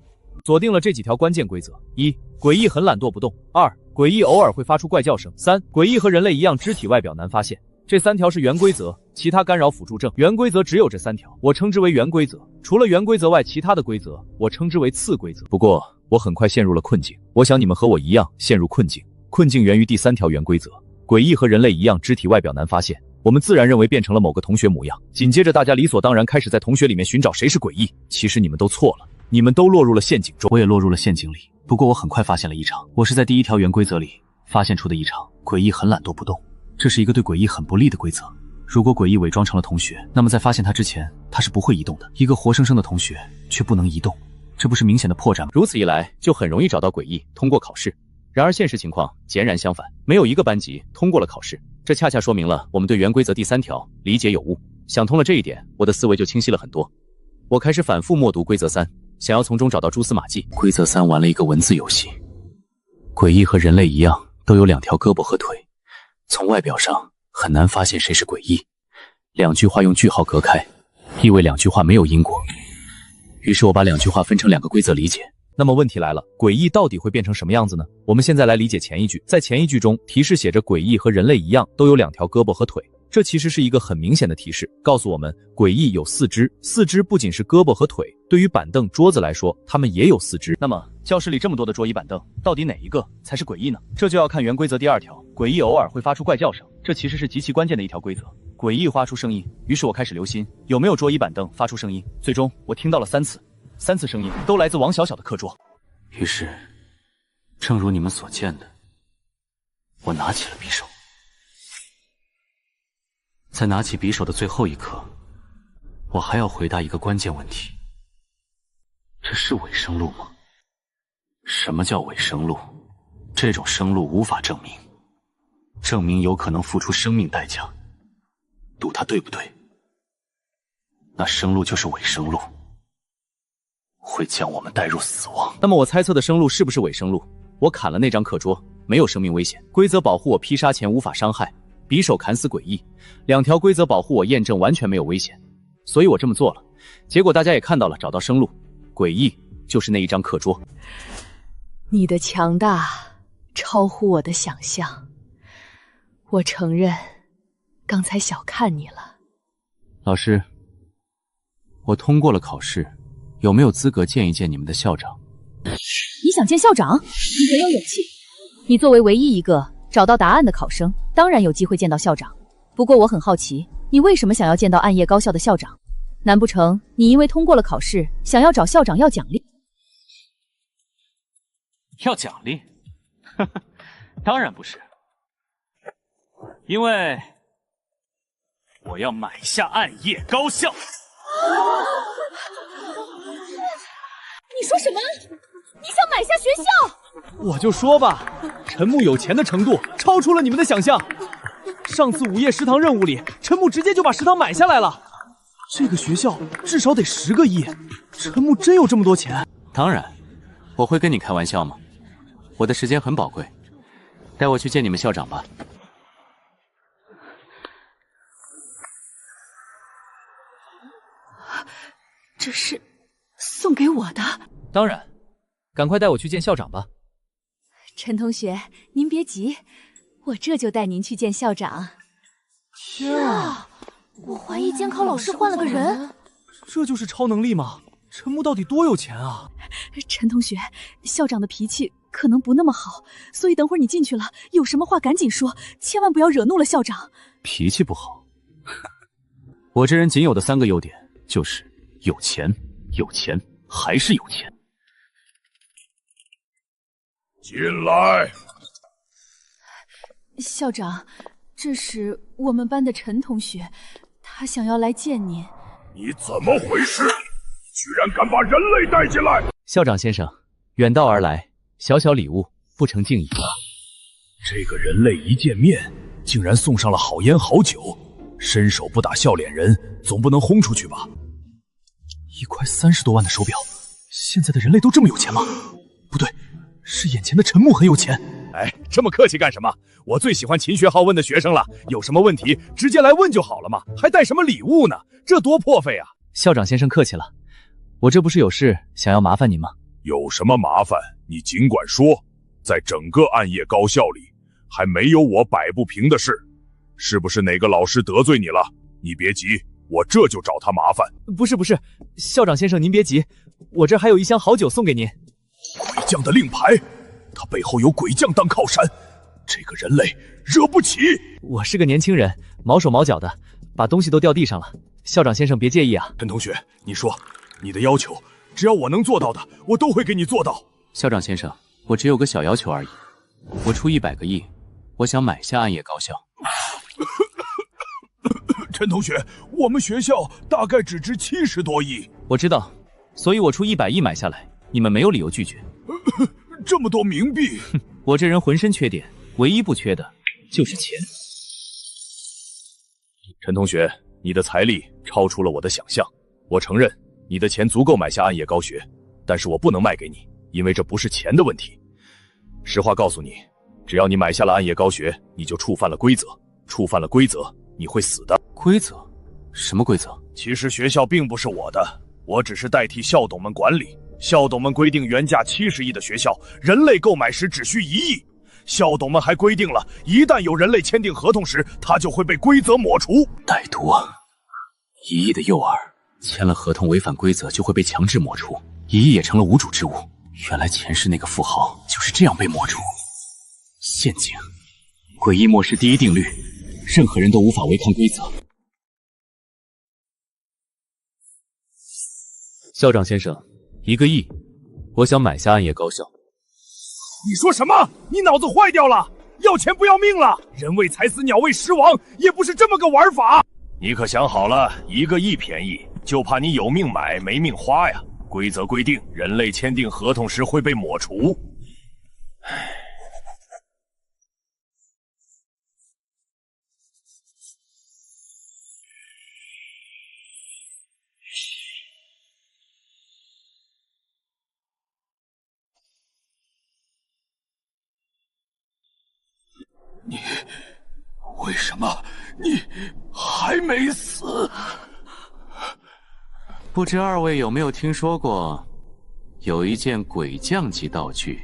锁定了这几条关键规则： 1. 诡异很懒惰不动； 2. 诡异偶尔会发出怪叫声； 3. 诡异和人类一样，肢体外表难发现。这3条是原规则，其他干扰辅助证。原规则只有这3条，我称之为原规则。除了原规则外，其他的规则我称之为次规则。不过我很快陷入了困境，我想你们和我一样陷入困境。困境源于第3条原规则，诡异和人类一样，肢体外表难发现。我们自然认为变成了某个同学模样，紧接着大家理所当然开始在同学里面寻找谁是诡异。其实你们都错了，你们都落入了陷阱中。我也落入了陷阱里，不过我很快发现了异常。我是在第1条原规则里发现出的异常，诡异很懒惰不动，这是一个对诡异很不利的规则。如果诡异伪装成了同学，那么在发现他之前，他是不会移动的。一个活生生的同学却不能移动，这不是明显的破绽吗？如此一来，就很容易找到诡异，通过考试。然而现实情况截然相反，没有一个班级通过了考试，这恰恰说明了我们对原规则第3条理解有误。想通了这一点，我的思维就清晰了很多。我开始反复默读规则3，想要从中找到蛛丝马迹。规则3玩了一个文字游戏，诡异和人类一样，都有2条胳膊和腿，从外表上很难发现谁是诡异。2句话用句号隔开，意味2句话没有因果。于是我把2句话分成2个规则理解。那么问题来了，诡异到底会变成什么样子呢？我们现在来理解前一句。在前一句中，提示写着诡异和人类一样都有2条胳膊和腿，这其实是一个很明显的提示，告诉我们诡异有4肢。4肢不仅是胳膊和腿，对于板凳、桌子来说，它们也有4肢。那么教室里这么多的桌椅板凳，到底哪一个才是诡异呢？这就要看原规则第2条，诡异偶尔会发出怪叫声，这其实是极其关键的一条规则。诡异发出声音，于是我开始留心有没有桌椅板凳发出声音，最终我听到了3次，3次声音都来自王小小的课桌。于是，正如你们所见的，我拿起了匕首。在拿起匕首的最后一刻，我还要回答一个关键问题：这是伪生路吗？什么叫伪生路？这种生路无法证明，证明有可能付出生命代价。赌它对不对？那生路就是伪生路，会将我们带入死亡。那么我猜测的生路是不是伪生路？我砍了那张课桌，没有生命危险。规则保护我劈杀前无法伤害，匕首砍死诡异。2条规则保护我验证完全没有危险，所以我这么做了。结果大家也看到了，找到生路，诡异就是那一张课桌。你的强大超乎我的想象，我承认刚才小看你了。老师，我通过了考试，有没有资格见一见你们的校长？你想见校长？你很有勇气。你作为唯一一个找到答案的考生，当然有机会见到校长。不过我很好奇，你为什么想要见到暗夜高校的校长？难不成你因为通过了考试，想要找校长要奖励？要奖励？呵呵，当然不是，因为我要买下暗夜高校。你说什么？你想买下学校？我就说吧，陈木有钱的程度超出了你们的想象。上次午夜食堂任务里，陈木直接就把食堂买下来了。这个学校至少得10个亿，陈木真有这么多钱？当然，我会跟你开玩笑吗？我的时间很宝贵，带我去见你们校长吧。这是送给我的。当然，赶快带我去见校长吧。陈同学，您别急，我这就带您去见校长。天啊！我怀疑监考老师换了个人。这就是超能力吗？陈木到底多有钱啊？陈同学，校长的脾气可能不那么好，所以等会儿你进去了，有什么话赶紧说，千万不要惹怒了校长。脾气不好？我这人仅有的3个优点就是有钱，有钱，还是有钱。进来。校长，这是我们班的陈同学，他想要来见您。你怎么回事？居然敢把人类带进来！校长先生，远道而来，小小礼物，不成敬意。这个人类一见面，竟然送上了好烟好酒，伸手不打笑脸人，总不能轰出去吧？一块30多万的手表，现在的人类都这么有钱吗？不对，是眼前的陈木很有钱。哎，这么客气干什么？我最喜欢勤学好问的学生了，有什么问题直接来问就好了嘛，还带什么礼物呢？这多破费啊！校长先生客气了，我这不是有事想要麻烦您吗？有什么麻烦你尽管说，在整个暗夜高校里，还没有我摆不平的事。是不是哪个老师得罪你了？你别急，我这就找他麻烦。不是，校长先生您别急，我这还有一箱好酒送给您。鬼将的令牌，他背后有鬼将当靠山，这个人类惹不起。我是个年轻人，毛手毛脚的，把东西都掉地上了，校长先生别介意啊。陈同学，你说你的要求，只要我能做到的，我都会给你做到。校长先生，我只有个小要求而已，我出100个亿，我想买下暗夜高校。陈同学，我们学校大概只值70多亿。我知道，所以我出100亿买下来，你们没有理由拒绝。这么多冥币，我这人浑身缺点，唯一不缺的就是钱。陈同学，你的财力超出了我的想象。我承认你的钱足够买下暗夜高学，但是我不能卖给你，因为这不是钱的问题。实话告诉你，只要你买下了暗夜高学，你就触犯了规则，触犯了规则，你会死的。规则？什么规则？其实学校并不是我的，我只是代替校董们管理。校董们规定原价70亿的学校，人类购买时只需1亿。校董们还规定了，一旦有人类签订合同时，他就会被规则抹除。歹毒啊！1亿的诱饵，签了合同违反规则就会被强制抹除，1亿也成了无主之物。原来前世那个富豪就是这样被抹除。陷阱，诡异末世第一定律，任何人都无法违抗规则。校长先生，1个亿，我想买下暗夜高校。你说什么？你脑子坏掉了？要钱不要命了？人为财死，鸟为食亡，也不是这么个玩法。你可想好了，1个亿便宜，就怕你有命买没命花呀。规则规定，人类签订合同时会被抹除。你为什么你还没死？不知2位有没有听说过，有一件鬼将级道具，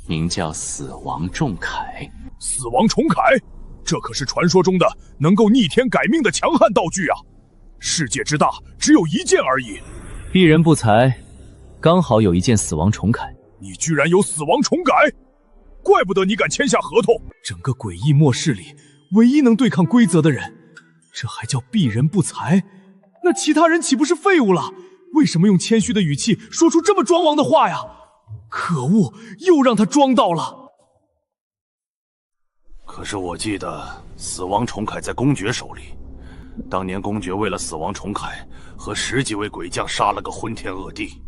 名叫死亡重铠。死亡重铠，这可是传说中的能够逆天改命的强悍道具啊！世界之大，只有1件而已。鄙人不才，刚好有一件死亡重铠。你居然有死亡重铠！怪不得你敢签下合同！整个诡异末世里，唯一能对抗规则的人，这还叫鄙人不才？那其他人岂不是废物了？为什么用谦虚的语气说出这么装王的话呀？可恶，又让他装到了。可是我记得死亡重铠在公爵手里，当年公爵为了死亡重铠，和10几位鬼将杀了个昏天恶地。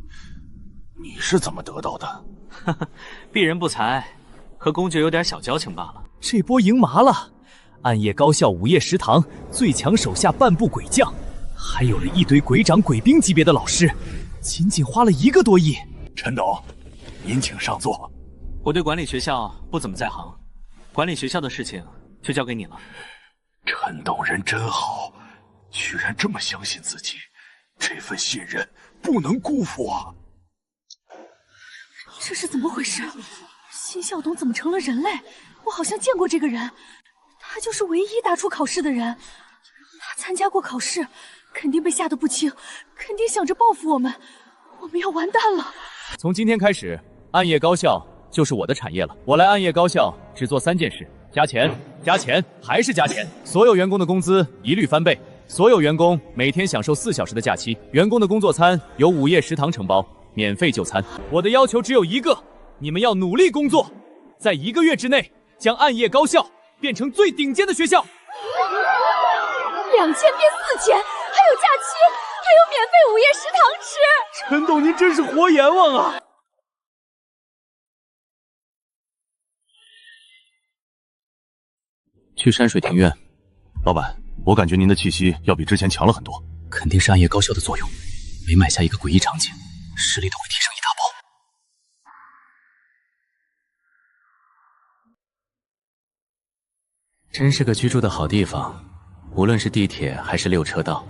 你是怎么得到的？哈哈，鄙人不才。和公爵有点小交情罢了。这波赢麻了，暗夜高校午夜食堂最强手下半部鬼将，还有了一堆鬼长鬼兵级别的老师，仅仅花了1个多亿。陈董，您请上座。我对管理学校不怎么在行，管理学校的事情就交给你了。陈董人真好，居然这么相信自己，这份信任不能辜负啊！这是怎么回事？新校董怎么成了人类？我好像见过这个人，他就是唯一答出考试的人。他参加过考试，肯定被吓得不轻，肯定想着报复我们，我们要完蛋了。从今天开始，暗夜高校就是我的产业了。我来暗夜高校只做3件事：加钱、加钱，还是加钱。所有员工的工资一律翻倍，所有员工每天享受4小时的假期，员工的工作餐由午夜食堂承包，免费就餐。我的要求只有一个，你们要努力工作，在1个月之内将暗夜高校变成最顶尖的学校。2000变4000，还有假期，还有免费午夜食堂吃。陈董，您真是活阎王啊！去山水庭院。老板，我感觉您的气息要比之前强了很多。肯定是暗夜高校的作用，每买下一个诡异场景，实力都会提升一大波。真是个居住的好地方，无论是地铁还是6车道，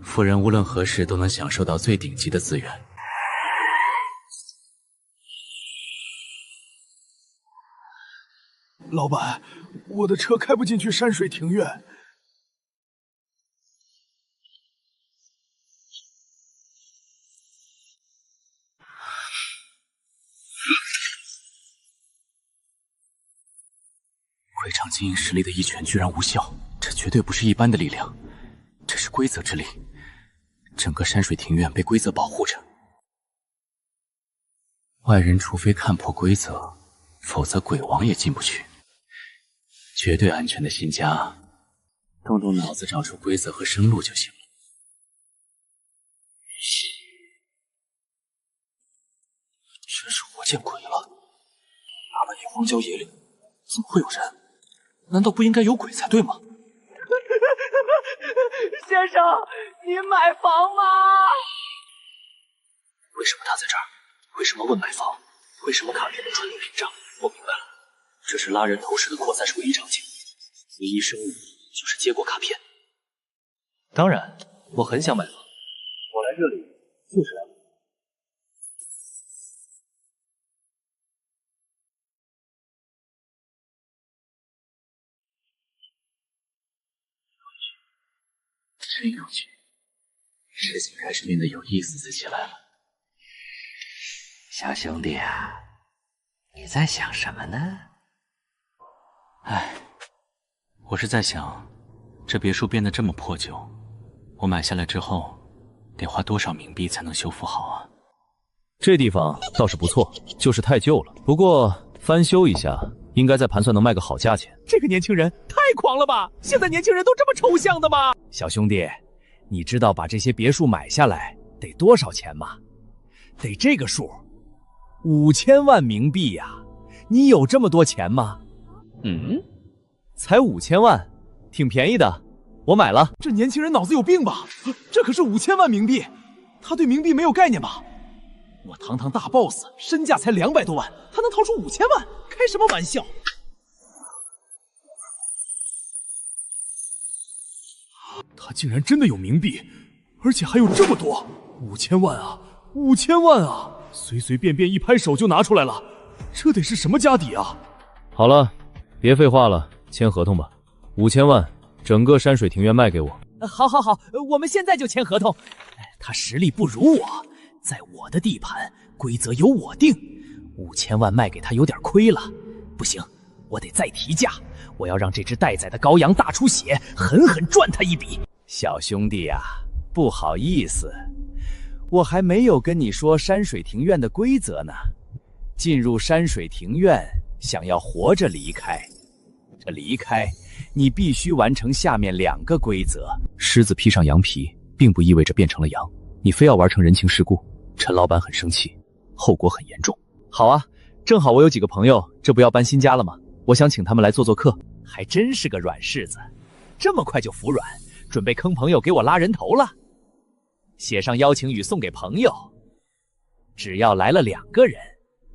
富人无论何时都能享受到最顶级的资源。老板，我的车开不进去山水庭院。会场经营实力的一拳居然无效，这绝对不是一般的力量，这是规则之力。整个山水庭院被规则保护着，外人除非看破规则，否则鬼王也进不去。绝对安全的新家，动动脑子找出规则和生路就行了。真是活见鬼了！大半夜荒郊野岭，怎么会有人？难道不应该有鬼才对吗？先生，您买房吗？为什么他在这儿？为什么问买房？为什么卡片的传递屏障？我明白了，这是拉人头时的扩散是唯一场景，唯一生物就是接过卡片。当然，我很想买房，我来这里就是来买。真有趣，事情开始变得有意思起来了。小兄弟啊，你在想什么呢？唉，我是在想，这别墅变得这么破旧，我买下来之后得花多少冥币才能修复好啊？这地方倒是不错，就是太旧了，不过翻修一下，应该在盘算能卖个好价钱。这个年轻人太狂了吧！现在年轻人都这么抽象的吗？小兄弟，你知道把这些别墅买下来得多少钱吗？得这个数，5000万冥币呀！你有这么多钱吗？才5000万，挺便宜的，我买了。这年轻人脑子有病吧？这可是5000万冥币，他对冥币没有概念吧？我堂堂大 boss， 身价才200多万，他能掏出5000万？开什么玩笑！他竟然真的有冥币，而且还有这么多！5000万啊，5000万啊！随随便便一拍手就拿出来了，这得是什么家底啊？好了，别废话了，签合同吧。5000万，整个山水庭院卖给我。好，我们现在就签合同。他实力不如我，在我的地盘，规则由我定。5000万卖给他有点亏了，不行，我得再提价。我要让这只待宰的羔羊大出血，狠狠赚他一笔。小兄弟啊，不好意思，我还没有跟你说山水庭院的规则呢。进入山水庭院，想要活着离开，这离开你必须完成下面2个规则。狮子披上羊皮，并不意味着变成了羊，你非要玩成人情世故，陈老板很生气，后果很严重。好啊，正好我有几个朋友，这不要搬新家了吗？我想请他们来做客。还真是个软柿子，这么快就服软，准备坑朋友给我拉人头了。写上邀请语送给朋友，只要来了2个人，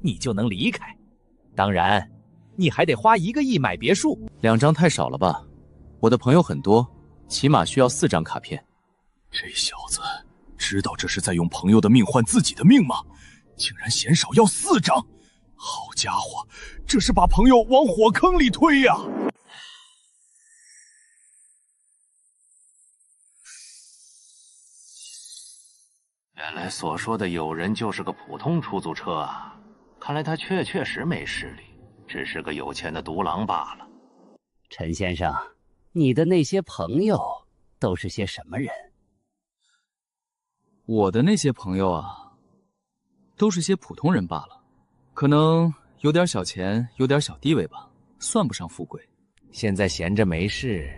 你就能离开。当然，你还得花1个亿买别墅。2张太少了吧？我的朋友很多，起码需要4张卡片。这小子知道这是在用朋友的命换自己的命吗？竟然嫌少要4张！好家伙，这是把朋友往火坑里推呀！原来所说的友人就是个普通出租车啊！看来他确实没势力，只是个有钱的独狼罢了。陈先生，你的那些朋友都是些什么人？我的那些朋友啊，都是些普通人罢了，可能有点小钱，有点小地位吧，算不上富贵。现在闲着没事，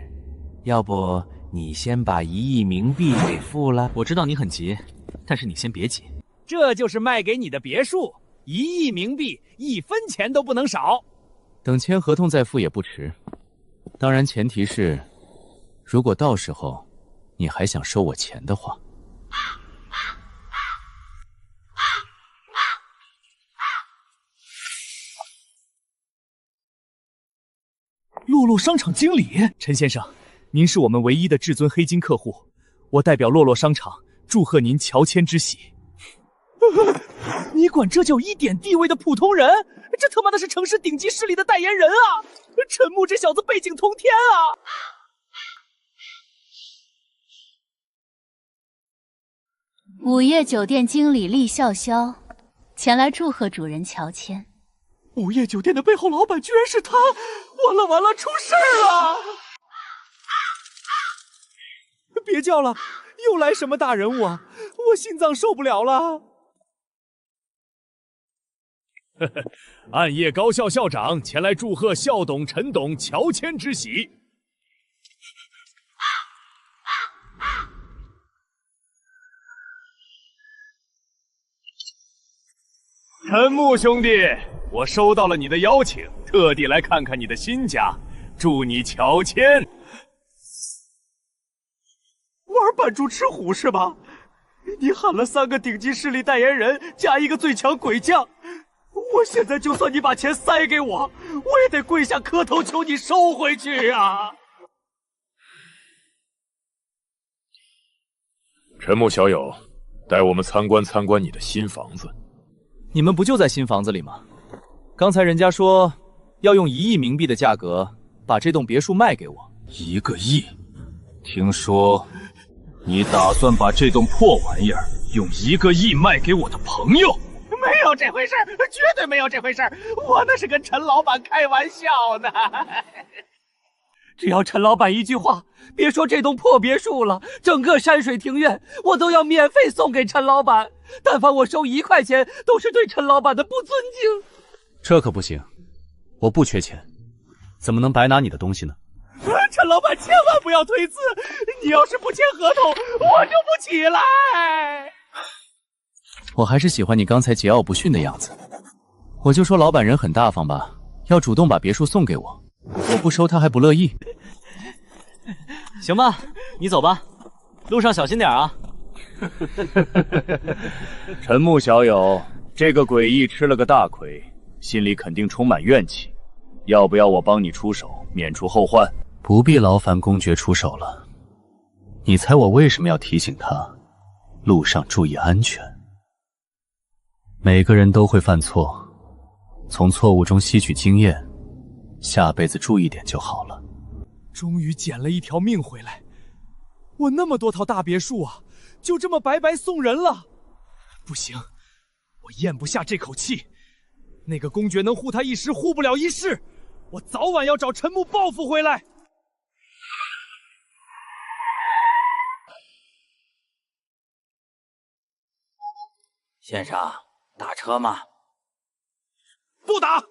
要不你先把1亿冥币给付了？我知道你很急，但是你先别急。这就是卖给你的别墅，1亿冥币，1分钱都不能少。等签合同再付也不迟，当然前提是，如果到时候你还想收我钱的话。洛洛商场经理，陈先生，您是我们唯一的至尊黑金客户，我代表洛洛商场祝贺您乔迁之喜。你管这叫一点地位的普通人？这他妈的是城市顶级势力的代言人啊！陈木这小子背景通天啊！午夜酒店经理厉笑笑前来祝贺主人乔迁。午夜酒店的背后老板居然是他！完了，出事了！别叫了，又来什么大人物啊？我心脏受不了了。暗夜高校校长前来祝贺校董陈董乔迁之喜。陈木兄弟，我收到了你的邀请，特地来看看你的新家，祝你乔迁。玩扮猪吃虎是吧？你喊了3个顶级势力代言人加一个最强鬼将，我现在就算你把钱塞给我，我也得跪下磕头求你收回去啊！陈木小友，带我们参观参观你的新房子。你们不就在新房子里吗？刚才人家说要用1亿冥币的价格把这栋别墅卖给我。1个亿？听说你打算把这栋破玩意儿用1个亿卖给我的朋友？没有这回事，绝对没有这回事！我那是跟陈老板开玩笑呢。只要陈老板一句话，别说这栋破别墅了，整个山水庭院我都要免费送给陈老板。但凡我收1块钱，都是对陈老板的不尊敬。这可不行，我不缺钱，怎么能白拿你的东西呢？陈老板千万不要推辞，你要是不签合同，我就不起来。我还是喜欢你刚才桀骜不驯的样子。我就说老板人很大方吧，要主动把别墅送给我，我不收他还不乐意。行吧，你走吧，路上小心点啊。陈木小友，这个诡异吃了个大亏，心里肯定充满怨气，要不要我帮你出手，免除后患？不必劳烦公爵出手了。你猜我为什么要提醒他，路上注意安全？每个人都会犯错，从错误中吸取经验，下辈子注意点就好了。终于捡了一条命回来，我那么多套大别墅啊，就这么白白送人了。不行，我咽不下这口气。那个公爵能护他一时，护不了一世。我早晚要找陈木报复回来。先生，打车吗？不打！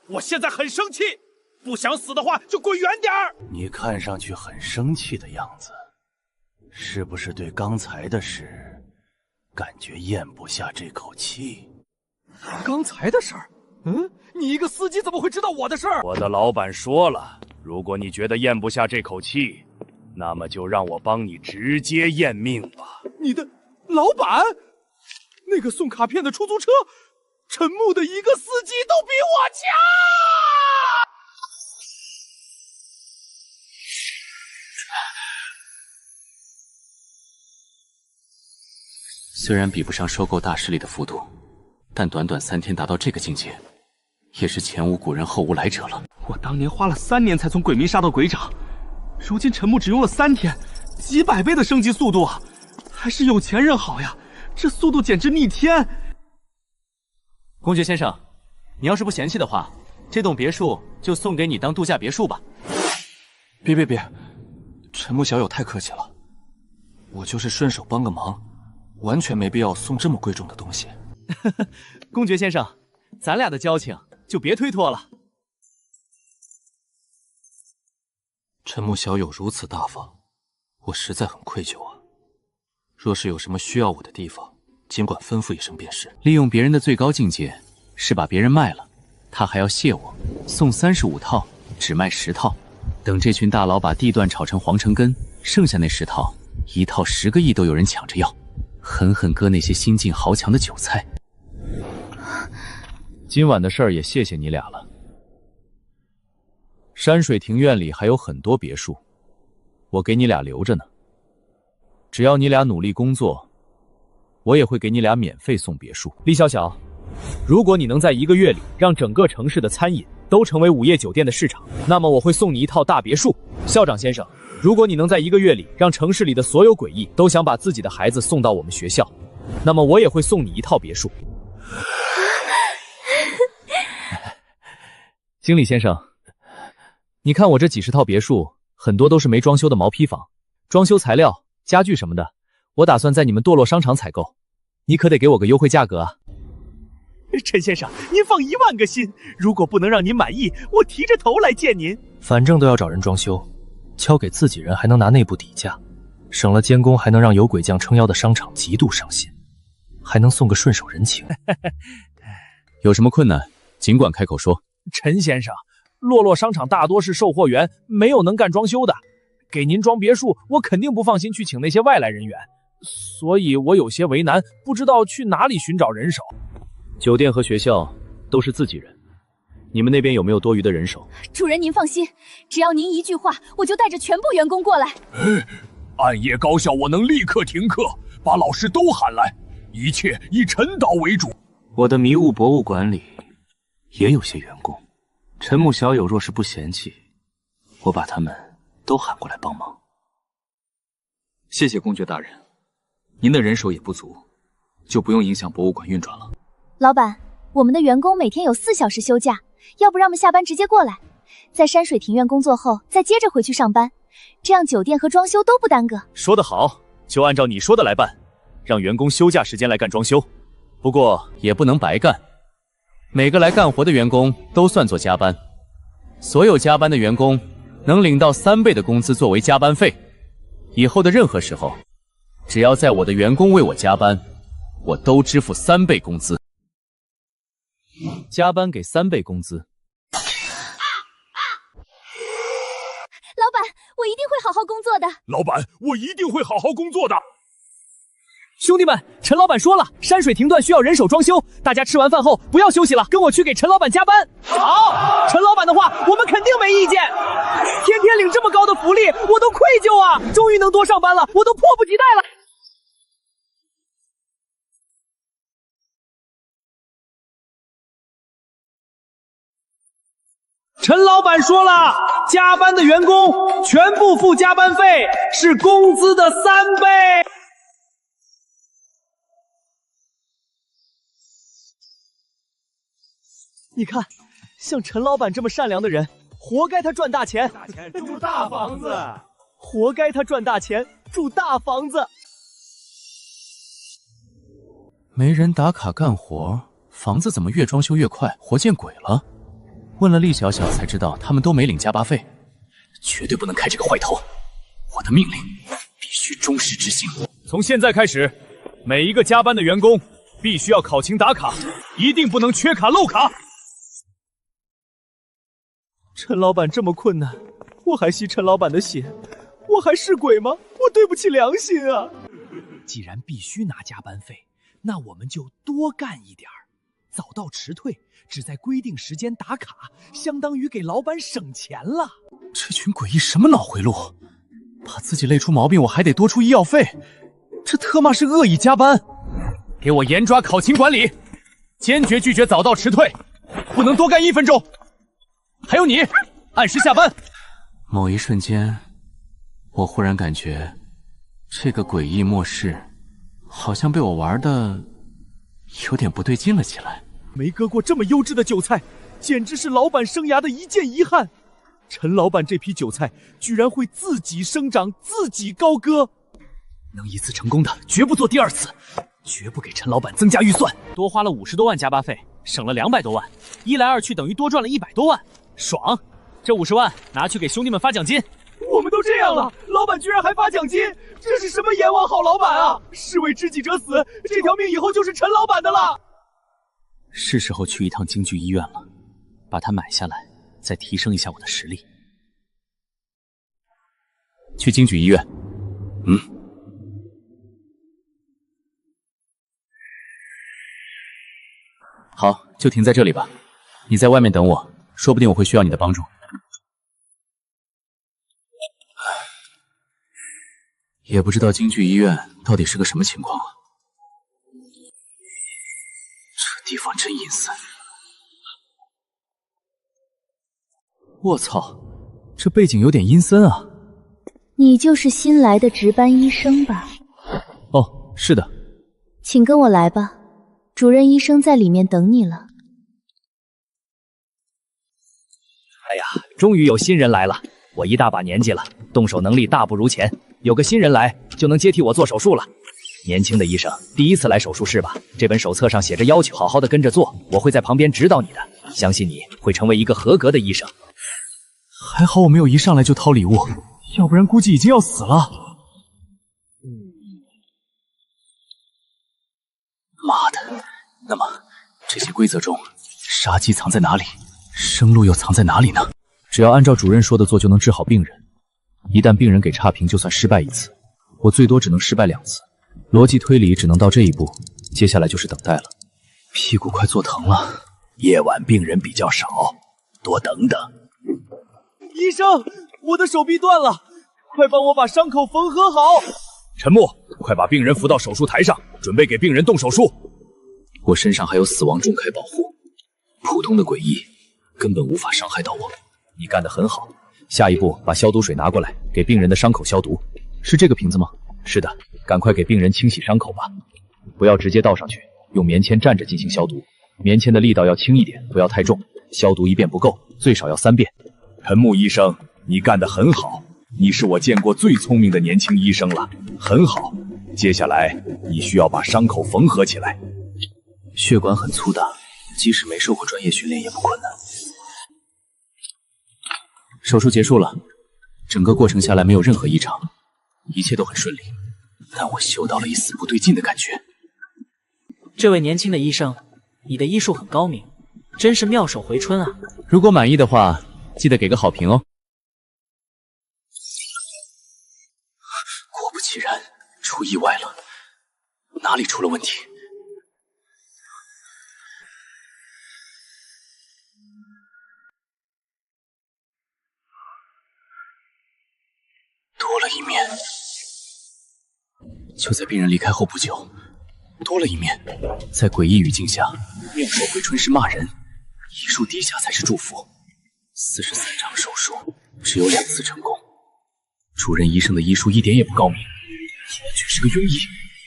我现在很生气，不想死的话就滚远点儿。你看上去很生气的样子，是不是对刚才的事感觉咽不下这口气？刚才的事儿？你一个司机怎么会知道我的事儿？我的老板说了，如果你觉得咽不下这口气，那么就让我帮你直接验命吧。你的老板？那个送卡片的出租车，陈木的一个司机都比我强。虽然比不上收购大势力的幅度，但短短3天达到这个境界，也是前无古人后无来者了。我当年花了3年才从鬼迷杀到鬼长，如今陈木只用了3天，几百倍的升级速度啊！还是有钱人好呀，这速度简直逆天。公爵先生，你要是不嫌弃的话，这栋别墅就送给你当度假别墅吧。别，陈木小友太客气了，我就是顺手帮个忙，完全没必要送这么贵重的东西。公爵先生，咱俩的交情就别推脱了。陈木小友如此大方，我实在很愧疚啊。若是有什么需要我的地方，尽管吩咐一声便是。利用别人的最高境界是把别人卖了，他还要谢我，送35套，只卖10套。等这群大佬把地段炒成黄橙根，剩下那10套，1套10个亿都有人抢着要，狠狠割那些新晋豪强的韭菜。今晚的事儿也谢谢你俩了。山水庭院里还有很多别墅，我给你俩留着呢。只要你俩努力工作，我也会给你俩免费送别墅。厉小小，如果你能在1个月里让整个城市的餐饮都成为午夜酒店的市场，那么我会送你1套大别墅。校长先生，如果你能在1个月里让城市里的所有诡异都想把自己的孩子送到我们学校，那么我也会送你1套别墅。经理先生，你看我这几10套别墅，很多都是没装修的毛坯房，装修材料、家具什么的，我打算在你们堕落商场采购，你可得给我个优惠价格啊。陈先生，您放1万个心，如果不能让您满意，我提着头来见您。反正都要找人装修，交给自己人还能拿内部底价，省了监工，还能让有鬼将撑腰的商场极度上心，还能送个顺手人情。有什么困难尽管开口说。陈先生，洛洛商场大多是售货员，没有能干装修的，给您装别墅，我肯定不放心去请那些外来人员，所以我有些为难，不知道去哪里寻找人手。酒店和学校都是自己人，你们那边有没有多余的人手？主人您放心，只要您一句话，我就带着全部员工过来。暗夜高校我能立刻停课，把老师都喊来，一切以陈导为主。我的迷雾博物馆里也有些员工，陈木小友若是不嫌弃，我把他们都喊过来帮忙。谢谢公爵大人，您的人手也不足，就不用影响博物馆运转了。老板，我们的员工每天有4小时休假，要不让我们下班直接过来，在山水庭院工作后再接着回去上班，这样酒店和装修都不耽搁。说得好，就按照你说的来办，让员工休假时间来干装修。不过也不能白干，每个来干活的员工都算作加班，所有加班的员工能领到3倍的工资作为加班费。以后的任何时候，只要在我的员工为我加班，我都支付3倍工资。加班给3倍工资。老板，我一定会好好工作的。老板，我一定会好好工作的。兄弟们，陈老板说了，山水庭段需要人手装修，大家吃完饭后不要休息了，跟我去给陈老板加班。好，陈老板的话我们肯定没意见。天天领这么高的福利，我都愧疚啊！终于能多上班了，我都迫不及待了。陈老板说了，加班的员工全部付加班费，是工资的3倍。你看，像陈老板这么善良的人，活该他赚大钱，住大房子，活该他赚大钱，住大房子。没人打卡干活，房子怎么越装修越快？活见鬼了！问了厉小小才知道，他们都没领加班费，绝对不能开这个坏头。我的命令必须忠实执行。从现在开始，每一个加班的员工必须要考勤打卡，一定不能缺卡漏卡。陈老板这么困难，我还吸陈老板的血，我还是鬼吗？我对不起良心啊！既然必须拿加班费，那我们就多干一点儿，早到迟退，只在规定时间打卡，相当于给老板省钱了。这群诡异什么脑回路？怕自己累出毛病，我还得多出医药费，这特么是恶意加班！给我严抓考勤管理，坚决拒绝早到迟退，不能多干1分钟。还有你，按时下班。某一瞬间，我忽然感觉这个诡异末世好像被我玩的有点不对劲了起来。没割过这么优质的韭菜，简直是老板生涯的一件遗憾。陈老板这批韭菜居然会自己生长，自己高歌。能一次成功的，绝不做第2次，绝不给陈老板增加预算。多花了50多万加班费，省了200多万，1来2去等于多赚了100多万，爽！这50万拿去给兄弟们发奖金。我们都这样了，老板居然还发奖金，这是什么阎王好老板啊！士为知己者死，这条命以后就是陈老板的了。是时候去一趟京剧医院了，把它买下来，再提升一下我的实力。去京剧医院。好，就停在这里吧。你在外面等我，说不定我会需要你的帮助。也不知道京剧医院到底是个什么情况啊！这地方真阴森。我操，这背景有点阴森啊！你就是新来的值班医生吧？哦，是的。请跟我来吧，主任医生在里面等你了。哎呀，终于有新人来了！我一大把年纪了，动手能力大不如前，有个新人来就能接替我做手术了。年轻的医生第一次来手术室吧？这本手册上写着要求，好好的跟着做，我会在旁边指导你的，相信你会成为一个合格的医生。还好我没有一上来就掏礼物，要不然估计已经要死了。妈的！那么这些规则中，杀机藏在哪里？生路又藏在哪里呢？只要按照主任说的做，就能治好病人。一旦病人给差评，就算失败1次，我最多只能失败2次。逻辑推理只能到这一步，接下来就是等待了。屁股快坐疼了，夜晚病人比较少，多等等。医生，我的手臂断了，快帮我把伤口缝合好。陈木，快把病人扶到手术台上，准备给病人动手术。我身上还有死亡重铠保护，普通的诡异根本无法伤害到我。你干得很好，下一步把消毒水拿过来，给病人的伤口消毒。是这个瓶子吗？是的，赶快给病人清洗伤口吧，不要直接倒上去，用棉签蘸着进行消毒。棉签的力道要轻一点，不要太重。消毒1遍不够，最少要3遍。陈木医生，你干得很好，你是我见过最聪明的年轻医生了，很好。接下来你需要把伤口缝合起来。血管很粗大，即使没受过专业训练也不困难。手术结束了，整个过程下来没有任何异常，一切都很顺利，但我嗅到了一丝不对劲的感觉。这位年轻的医生，你的医术很高明，真是妙手回春啊！如果满意的话，记得给个好评哦。果不其然，出意外了，哪里出了问题？多了一面，就在病人离开后不久，多了一面。在诡异语境下，妙手回春是骂人，医术低下才是祝福。43场手术，只有2次成功。主任医生的医术一点也不高明，完全是个庸医。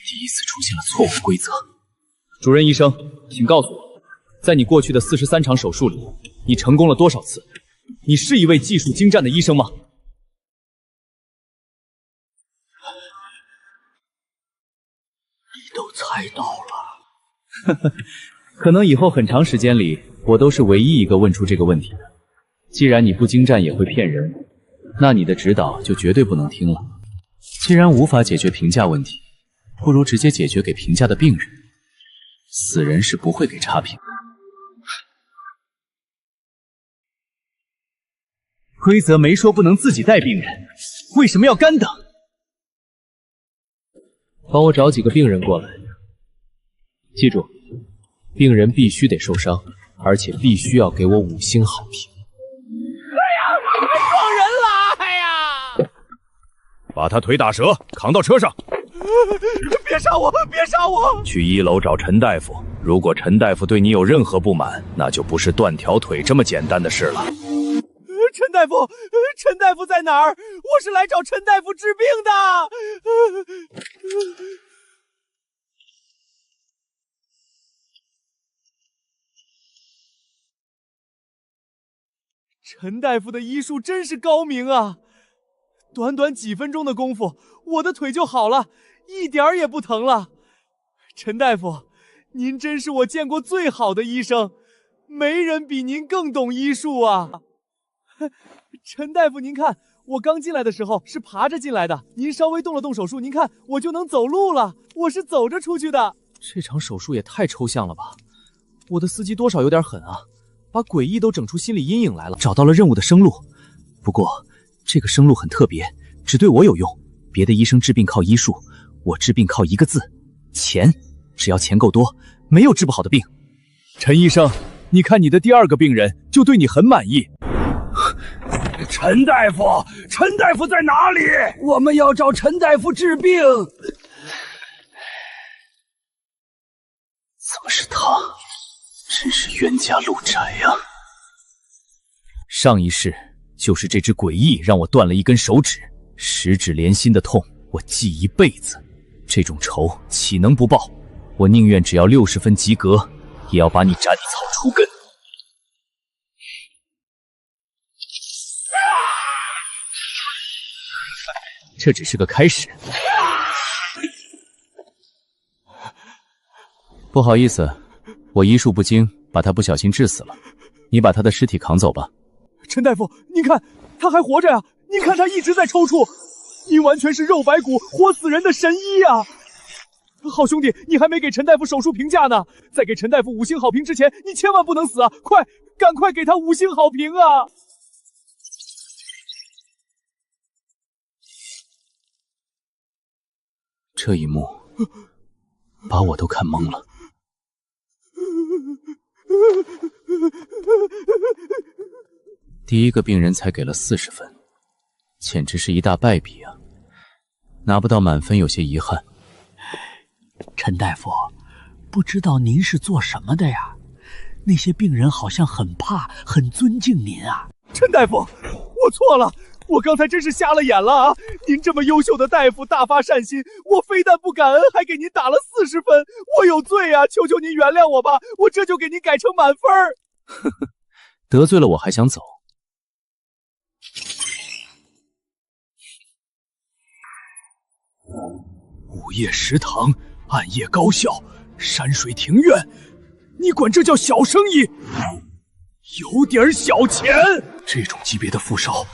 第一次出现了错误的规则。主任医生，请告诉我，在你过去的43场手术里，你成功了多少次？你是一位技术精湛的医生吗？都猜到了。呵呵，可能以后很长时间里，我都是唯一一个问出这个问题的。既然你不精湛也会骗人，那你的指导就绝对不能听了。既然无法解决评价问题，不如直接解决给评价的病人。死人是不会给差评的。规则没说不能自己带病人，为什么要干等？帮我找几个病人过来，记住，病人必须得受伤，而且必须要给我5星好评。撞人了！哎呀！把他腿打折，扛到车上。别杀我！别杀我！去1楼找陈大夫，如果陈大夫对你有任何不满，那就不是断条腿这么简单的事了。陈大夫，陈大夫在哪儿？我是来找陈大夫治病的。陈大夫的医术真是高明啊！短短几分钟的功夫，我的腿就好了，一点儿也不疼了。陈大夫，您真是我见过最好的医生，没人比您更懂医术啊！陈大夫，您看，我刚进来的时候是爬着进来的，您稍微动了动手术，您看我就能走路了，我是走着出去的。这场手术也太抽象了吧！我的司机多少有点狠啊，把诡异都整出心理阴影来了。找到了任务的生路，不过这个生路很特别，只对我有用。别的医生治病靠医术，我治病靠一个字：钱。只要钱够多，没有治不好的病。陈医生，你看你的第2个病人就对你很满意。陈大夫，陈大夫在哪里？我们要找陈大夫治病。怎么是他？真是冤家路窄啊！上一世就是这只诡异让我断了一根手指，十指连心的痛，我记一辈子。这种仇岂能不报？我宁愿只要60分及格，也要把你斩草除根。这只是个开始。不好意思，我医术不精，把他不小心治死了。你把他的尸体扛走吧。陈大夫，您看，他还活着呀！您看他一直在抽搐，您完全是肉白骨活死人的神医啊！好兄弟，你还没给陈大夫手术评价呢，在给陈大夫5星好评之前，你千万不能死啊！快，赶快给他5星好评啊！这一幕把我都看懵了。第1个病人才给了40分，简直是一大败笔啊！拿不到满分有些遗憾。陈大夫，不知道您是做什么的呀？那些病人好像很怕、很尊敬您啊。陈大夫，我错了，我刚才真是瞎了眼了啊！您这么优秀的大夫，大发善心，我非但不感恩，还给您打了40分，我有罪啊！求求您原谅我吧，我这就给您改成满分。呵呵，得罪了我还想走？午夜食堂，暗夜高校，山水庭院，你管这叫小生意？有点小钱！这种级别的富少，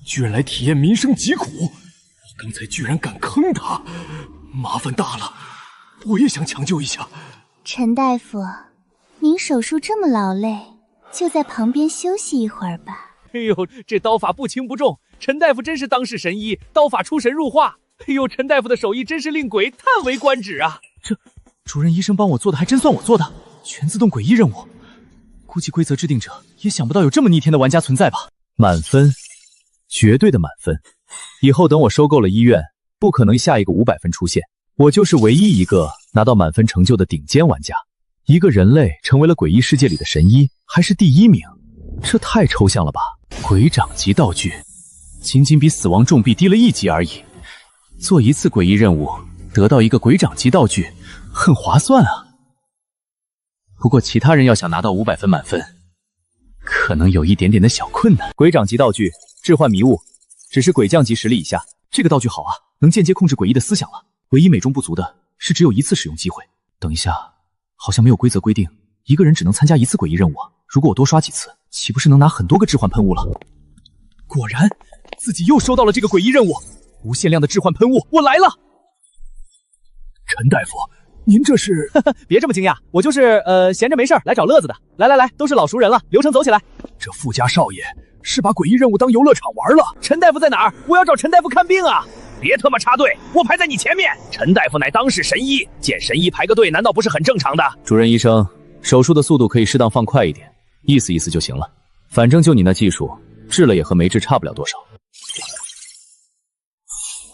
居然来体验民生疾苦，我刚才居然敢坑他，麻烦大了，我也想抢救一下。陈大夫，您手术这么劳累，就在旁边休息一会儿吧。哎呦，这刀法不轻不重，陈大夫真是当世神医，刀法出神入化。哎呦，陈大夫的手艺真是令鬼叹为观止啊！这主任医生帮我做的，还真算我做的，全自动诡异任务。估计规则制定者也想不到有这么逆天的玩家存在吧？满分，绝对的满分。以后等我收购了医院，不可能下一个500分出现，我就是唯一一个拿到满分成就的顶尖玩家。一个人类成为了诡异世界里的神医，还是第1名，这太抽象了吧？鬼掌级道具，仅仅比死亡重币低了1级而已。做一次诡异任务，得到一个鬼掌级道具，很划算啊。不过其他人要想拿到500分满分，可能有一点点的小困难。鬼掌级道具，置换迷雾，只是鬼将级实力以下。这个道具好啊，能间接控制诡异的思想了。唯一美中不足的是只有1次使用机会。等一下，好像没有规则规定一个人只能参加1次诡异任务啊。如果我多刷几次，岂不是能拿很多个置换喷雾了？果然，自己又收到了这个诡异任务。无限量的置换喷雾，我来了！陈大夫，您这是？别这么惊讶，我就是闲着没事来找乐子的。来，都是老熟人了，流程走起来。这富家少爷是把诡异任务当游乐场玩了。陈大夫在哪儿？我要找陈大夫看病啊！别他妈插队，我排在你前面。陈大夫乃当世神医，见神医排个队，难道不是很正常的？主任医生，手术的速度可以适当放快一点，意思意思就行了。反正就你那技术，治了也和没治差不了多少。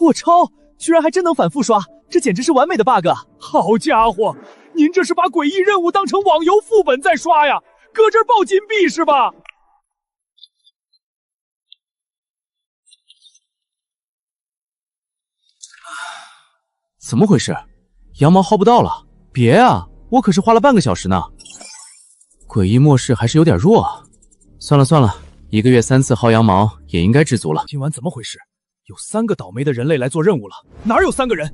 我操！居然还真能反复刷，这简直是完美的 bug！好家伙，您这是把诡异任务当成网游副本在刷呀？搁这儿报金币是吧？怎么回事？羊毛薅不到了？别啊，我可是花了半个小时呢。诡异末世还是有点弱啊。算了算了，1个月3次薅羊毛也应该知足了。今晚怎么回事？有3个倒霉的人类来做任务了？哪有3个人？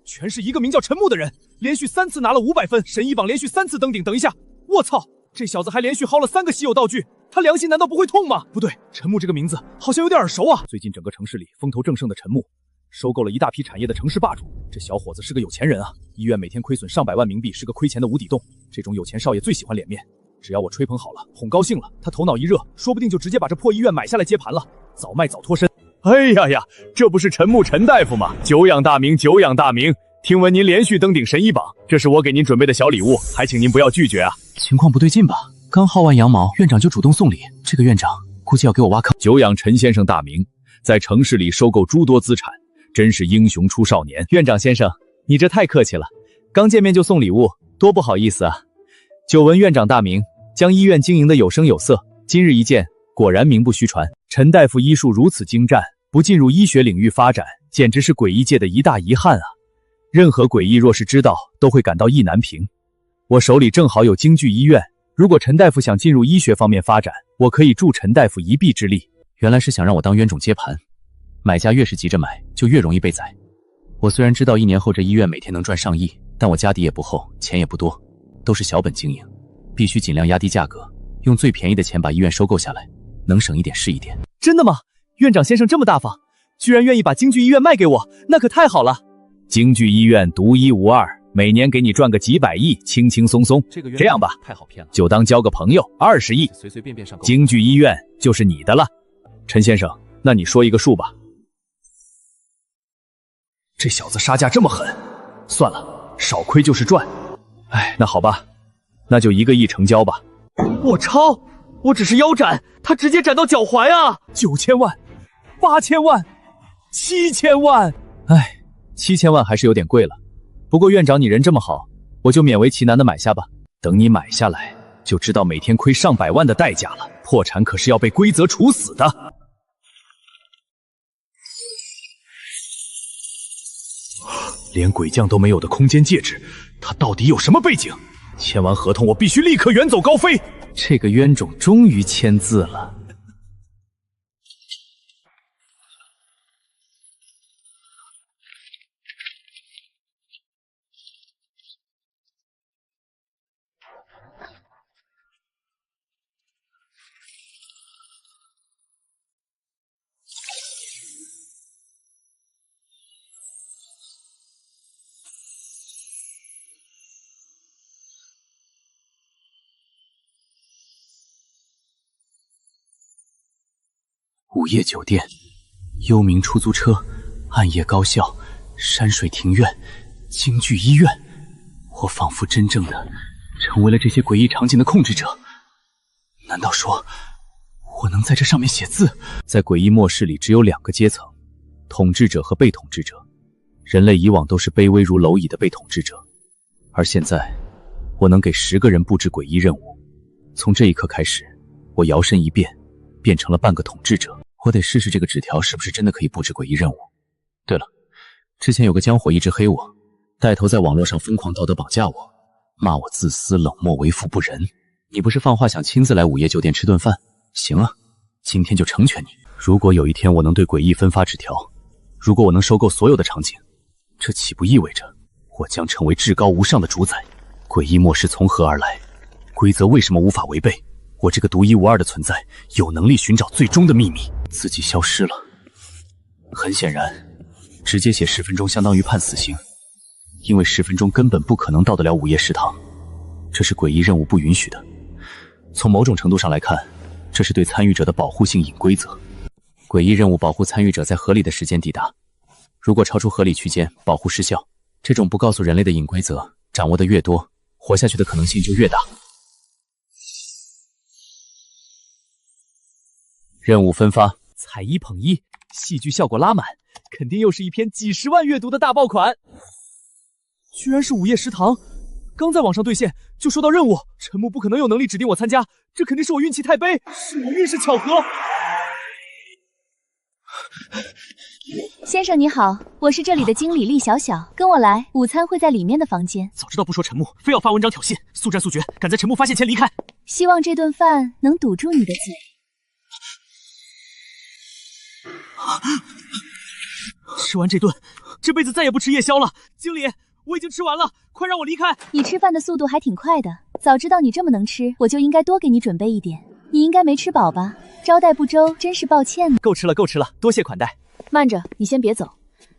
全是一个名叫陈木的人，连续3次拿了500分，神医榜连续3次登顶。等一下，我操，这小子还连续薅了3个稀有道具，他良心难道不会痛吗？不对，陈木这个名字好像有点耳熟啊。最近整个城市里风头正盛的陈木，收购了一大批产业的城市霸主。这小伙子是个有钱人啊，医院每天亏损上百万冥币，是个亏钱的无底洞。这种有钱少爷最喜欢脸面，只要我吹捧好了，哄高兴了，他头脑一热，说不定就直接把这破医院买下来接盘了，早卖早脱身。哎呀呀，这不是陈木陈大夫吗？久仰大名，久仰大名！听闻您连续登顶神医榜，这是我给您准备的小礼物，还请您不要拒绝啊。情况不对劲吧？刚薅完羊毛，院长就主动送礼，这个院长估计要给我挖坑。久仰陈先生大名，在城市里收购诸多资产，真是英雄出少年。院长先生，你这太客气了，刚见面就送礼物，多不好意思啊。久闻院长大名，将医院经营的有声有色，今日一见，果然名不虚传。陈大夫医术如此精湛，不进入医学领域发展，简直是诡异界的一大遗憾啊！任何诡异若是知道，都会感到意难平。我手里正好有京剧医院，如果陈大夫想进入医学方面发展，我可以助陈大夫一臂之力。原来是想让我当冤种接盘，买家越是急着买，就越容易被宰。我虽然知道1年后这医院每天能赚上亿，但我家底也不厚，钱也不多，都是小本经营，必须尽量压低价格，用最便宜的钱把医院收购下来，能省一点是一点。真的吗？院长先生这么大方，居然愿意把京剧医院卖给我，那可太好了。京剧医院独一无二，每年给你赚个几百亿，轻轻松松。这样吧，太好骗了，就当交个朋友，20亿，随随便便上钩，京剧医院就是你的了。陈先生，那你说一个数吧。这小子杀价这么狠，算了，少亏就是赚。哎，那好吧，那就1个亿成交吧。我超，我只是腰斩，他直接斩到脚踝啊！9000万，8000万，7000万。哎，7000万还是有点贵了。不过院长你人这么好，我就勉为其难的买下吧。等你买下来，就知道每天亏上百万的代价了。破产可是要被规则处死的。连鬼将都没有的空间戒指，他到底有什么背景？签完合同，我必须立刻远走高飞。这个冤种终于签字了。午夜酒店、幽冥出租车、暗夜高校、山水庭院、京剧医院，我仿佛真正的成为了这些诡异场景的控制者。难道说我能在这上面写字？在诡异末世里，只有2个阶层：统治者和被统治者。人类以往都是卑微如蝼蚁的被统治者，而现在，我能给10个人布置诡异任务。从这一刻开始，我摇身一变，变成了半个统治者。我得试试这个纸条是不是真的可以布置诡异任务。对了，之前有个江火一直黑我，带头在网络上疯狂道德绑架我，骂我自私、冷漠、为富不仁。你不是放话想亲自来午夜酒店吃顿饭？行啊，今天就成全你。如果有一天我能对诡异分发纸条，如果我能收购所有的场景，这岂不意味着我将成为至高无上的主宰？诡异末世从何而来？规则为什么无法违背？我这个独一无二的存在，有能力寻找最终的秘密。自己消失了，很显然，直接写10分钟相当于判死刑，因为10分钟根本不可能到得了午夜食堂，这是诡异任务不允许的。从某种程度上来看，这是对参与者的保护性隐规则。诡异任务保护参与者在合理的时间抵达，如果超出合理区间，保护失效。这种不告诉人类的隐规则，掌握的越多，活下去的可能性就越大。任务分发。采一捧一，戏剧效果拉满，肯定又是一篇几10万阅读的大爆款。居然是午夜食堂，刚在网上兑现就收到任务，陈木不可能有能力指定我参加，这肯定是我运气太背，是我运势巧合。先生你好，我是这里的经理厉小小，跟我来，午餐会在里面的房间。早知道不说陈木，非要发文章挑衅，速战速决，赶在陈木发现前离开。希望这顿饭能堵住你的嘴。吃完这顿，这辈子再也不吃夜宵了。经理，我已经吃完了，快让我离开。你吃饭的速度还挺快的，早知道你这么能吃，我就应该多给你准备一点。你应该没吃饱吧？招待不周，真是抱歉呢。够吃了，够吃了，多谢款待。慢着，你先别走，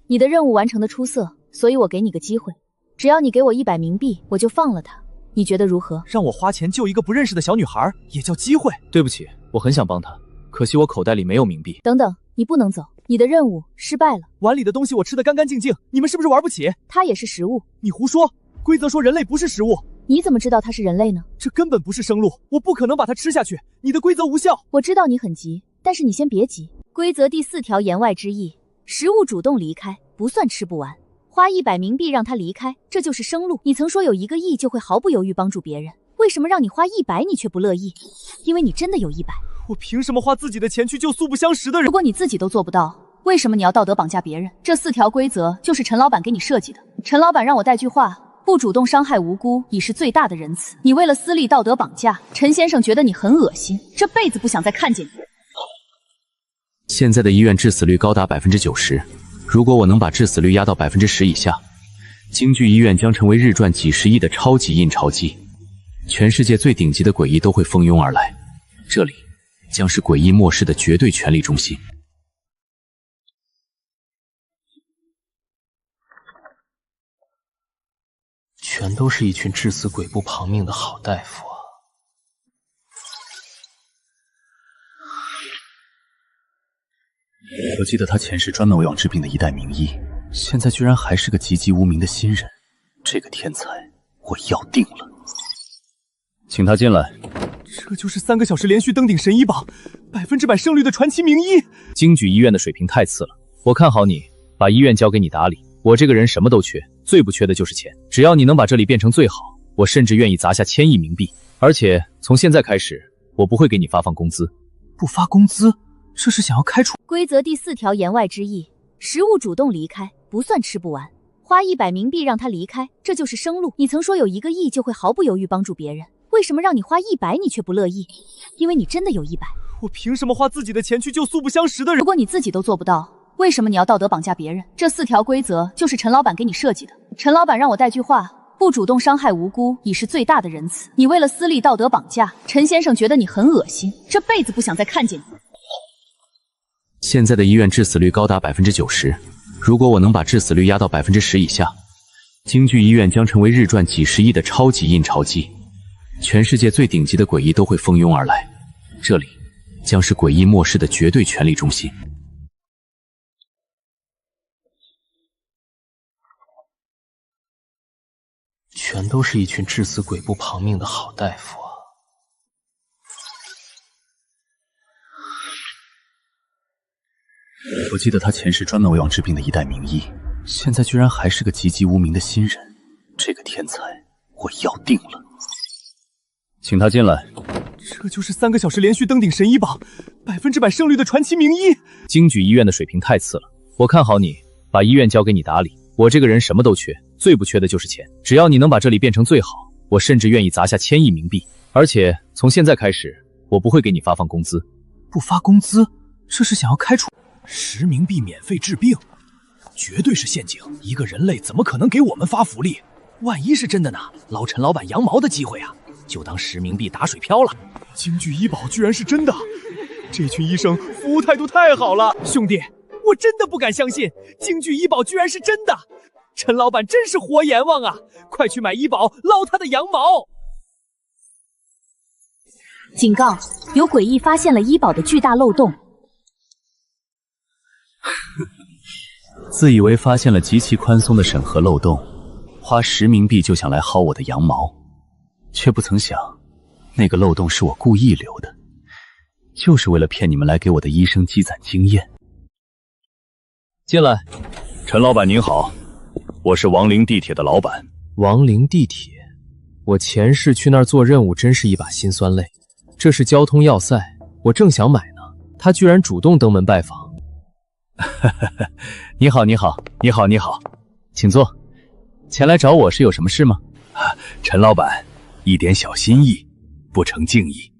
你的任务完成的出色，所以我给你个机会，只要你给我100冥币，我就放了他。你觉得如何？让我花钱救一个不认识的小女孩，也叫机会？对不起，我很想帮她，可惜我口袋里没有冥币。等等，你不能走，你的任务失败了。碗里的东西我吃得干干净净，你们是不是玩不起？它也是食物。你胡说，规则说人类不是食物。你怎么知道它是人类呢？这根本不是生路，我不可能把它吃下去。你的规则无效。我知道你很急，但是你先别急。规则第4条言外之意，食物主动离开不算吃不完，花100冥币让它离开，这就是生路。你曾说有1个亿就会毫不犹豫帮助别人，为什么让你花100你却不乐意？因为你真的有100。我凭什么花自己的钱去救素不相识的人？如果你自己都做不到，为什么你要道德绑架别人？这4条规则就是陈老板给你设计的。陈老板让我带句话，不主动伤害无辜已是最大的仁慈。你为了私利道德绑架，陈先生觉得你很恶心，这辈子不想再看见你。现在的医院致死率高达90%，如果我能把致死率压到10%以下，京剧医院将成为日赚几十亿的超级印钞机，全世界最顶级的诡异都会蜂拥而来，这里将是诡异末世的绝对权力中心。全都是一群至死鬼不偿命的好大夫啊！我记得他前世专门为我治病的一代名医，现在居然还是个籍籍无名的新人。这个天才，我要定了！请他进来。这就是3个小时连续登顶神医榜，100%胜率的传奇名医。京剧医院的水平太次了，我看好你，把医院交给你打理。我这个人什么都缺，最不缺的就是钱。只要你能把这里变成最好，我甚至愿意砸下1000亿冥币。而且从现在开始，我不会给你发放工资。不发工资，这是想要开除？规则第4条言外之意，食物主动离开不算吃不完，花100冥币让他离开，这就是生路。你曾说有1个亿就会毫不犹豫帮助别人，为什么让你花100你却不乐意？因为你真的有100。我凭什么花自己的钱去救素不相识的人？如果你自己都做不到，为什么你要道德绑架别人？这4条规则就是陈老板给你设计的。陈老板让我带句话，不主动伤害无辜已是最大的仁慈。你为了私利道德绑架，陈先生觉得你很恶心，这辈子不想再看见你。现在的医院致死率高达90%，如果我能把致死率压到10%以下，京剧医院将成为日赚几十亿的超级印钞机，全世界最顶级的诡异都会蜂拥而来，这里将是诡异末世的绝对权力中心。全都是一群至死鬼不偿命的好大夫啊！我记得他前世专门为我治病的一代名医，现在居然还是个籍籍无名的新人。这个天才，我要定了！请他进来。这就是3个小时连续登顶神医榜，100%胜率的传奇名医。京剧医院的水平太次了，我看好你，把医院交给你打理。我这个人什么都缺，最不缺的就是钱。只要你能把这里变成最好，我甚至愿意砸下1000亿冥币。而且从现在开始，我不会给你发放工资。不发工资，这是想要开除？10冥币免费治病，绝对是陷阱。一个人类怎么可能给我们发福利？万一是真的呢？捞陈老板羊毛的机会啊！就当10冥币打水漂了。京剧医保居然是真的，这群医生服务态度太好了，兄弟。我真的不敢相信，京剧医保居然是真的！陈老板真是活阎王啊！快去买医保，捞他的羊毛！警告：有诡异发现了医保的巨大漏洞。自以为发现了极其宽松的审核漏洞，花10冥币就想来薅我的羊毛，却不曾想，那个漏洞是我故意留的，就是为了骗你们来给我的医生积攒经验。进来。陈老板您好，我是亡灵地铁的老板。亡灵地铁，我前世去那儿做任务，真是一把辛酸泪。这是交通要塞，我正想买呢，他居然主动登门拜访。你好，你好，你好，你好，请坐。前来找我是有什么事吗？陈老板，一点小心意，不成敬意。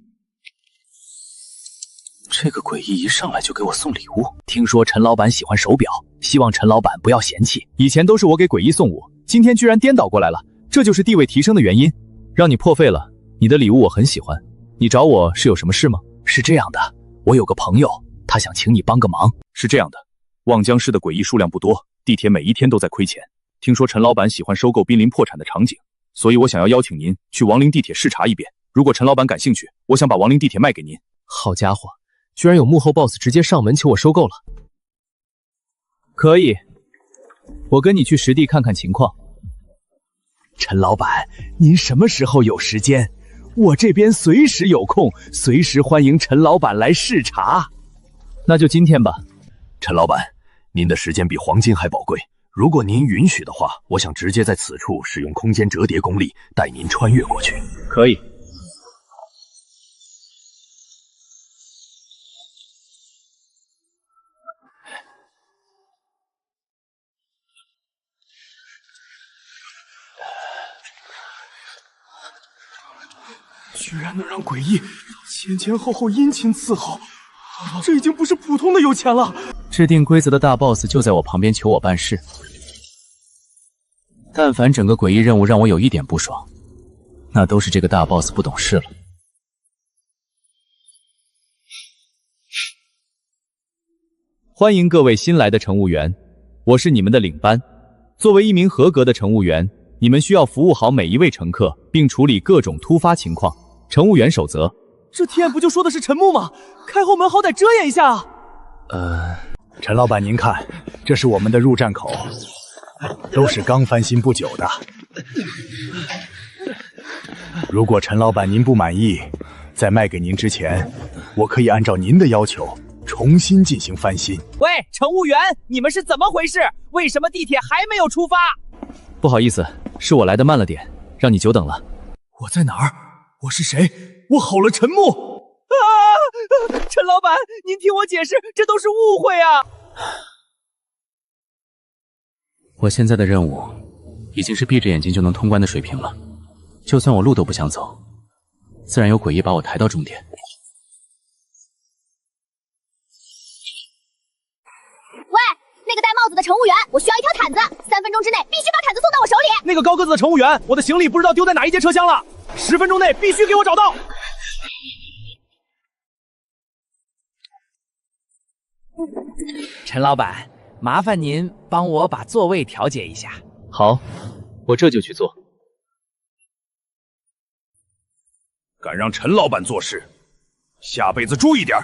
这个诡异一上来就给我送礼物，听说陈老板喜欢手表，希望陈老板不要嫌弃。以前都是我给诡异送物，今天居然颠倒过来了，这就是地位提升的原因。让你破费了，你的礼物我很喜欢。你找我是有什么事吗？是这样的，我有个朋友，他想请你帮个忙。是这样的，望江市的诡异数量不多，地铁每一天都在亏钱。听说陈老板喜欢收购濒临破产的场景，所以我想要邀请您去亡灵地铁视察一遍。如果陈老板感兴趣，我想把亡灵地铁卖给您。好家伙，居然有幕后 boss 直接上门求我收购了。可以，我跟你去实地看看情况。陈老板，您什么时候有时间？我这边随时有空，随时欢迎陈老板来视察。那就今天吧。陈老板，您的时间比黄金还宝贵，如果您允许的话，我想直接在此处使用空间折叠功力带您穿越过去。可以。居然能让诡异前前后后殷勤伺候，这已经不是普通的有钱了。制定规则的大 boss 就在我旁边求我办事，但凡整个诡异任务让我有一点不爽，那都是这个大 boss 不懂事了。欢迎各位新来的乘务员，我是你们的领班。作为一名合格的乘务员，你们需要服务好每一位乘客，并处理各种突发情况。乘务员守则。这天眼不就说的是陈木吗？开后门好歹遮掩一下啊！陈老板您看，这是我们的入站口，都是刚翻新不久的。如果陈老板您不满意，在卖给您之前，我可以按照您的要求重新进行翻新。喂，乘务员，你们是怎么回事？为什么地铁还没有出发？不好意思，是我来的慢了点，让你久等了。我在哪儿？我是谁？我吼了陈木！啊！陈老板，您听我解释，这都是误会啊！我现在的任务已经是闭着眼睛就能通关的水平了，就算我路都不想走，自然有诡异把我抬到终点。喂，那个戴帽子的乘务员，我需要一条毯子，3分钟之内必须把毯子送到我手里。那个高个子的乘务员，我的行李不知道丢在哪一节车厢了，10分钟内必须给我找到。陈老板，麻烦您帮我把座位调节一下。好，我这就去做。敢让陈老板做事，下辈子注意点。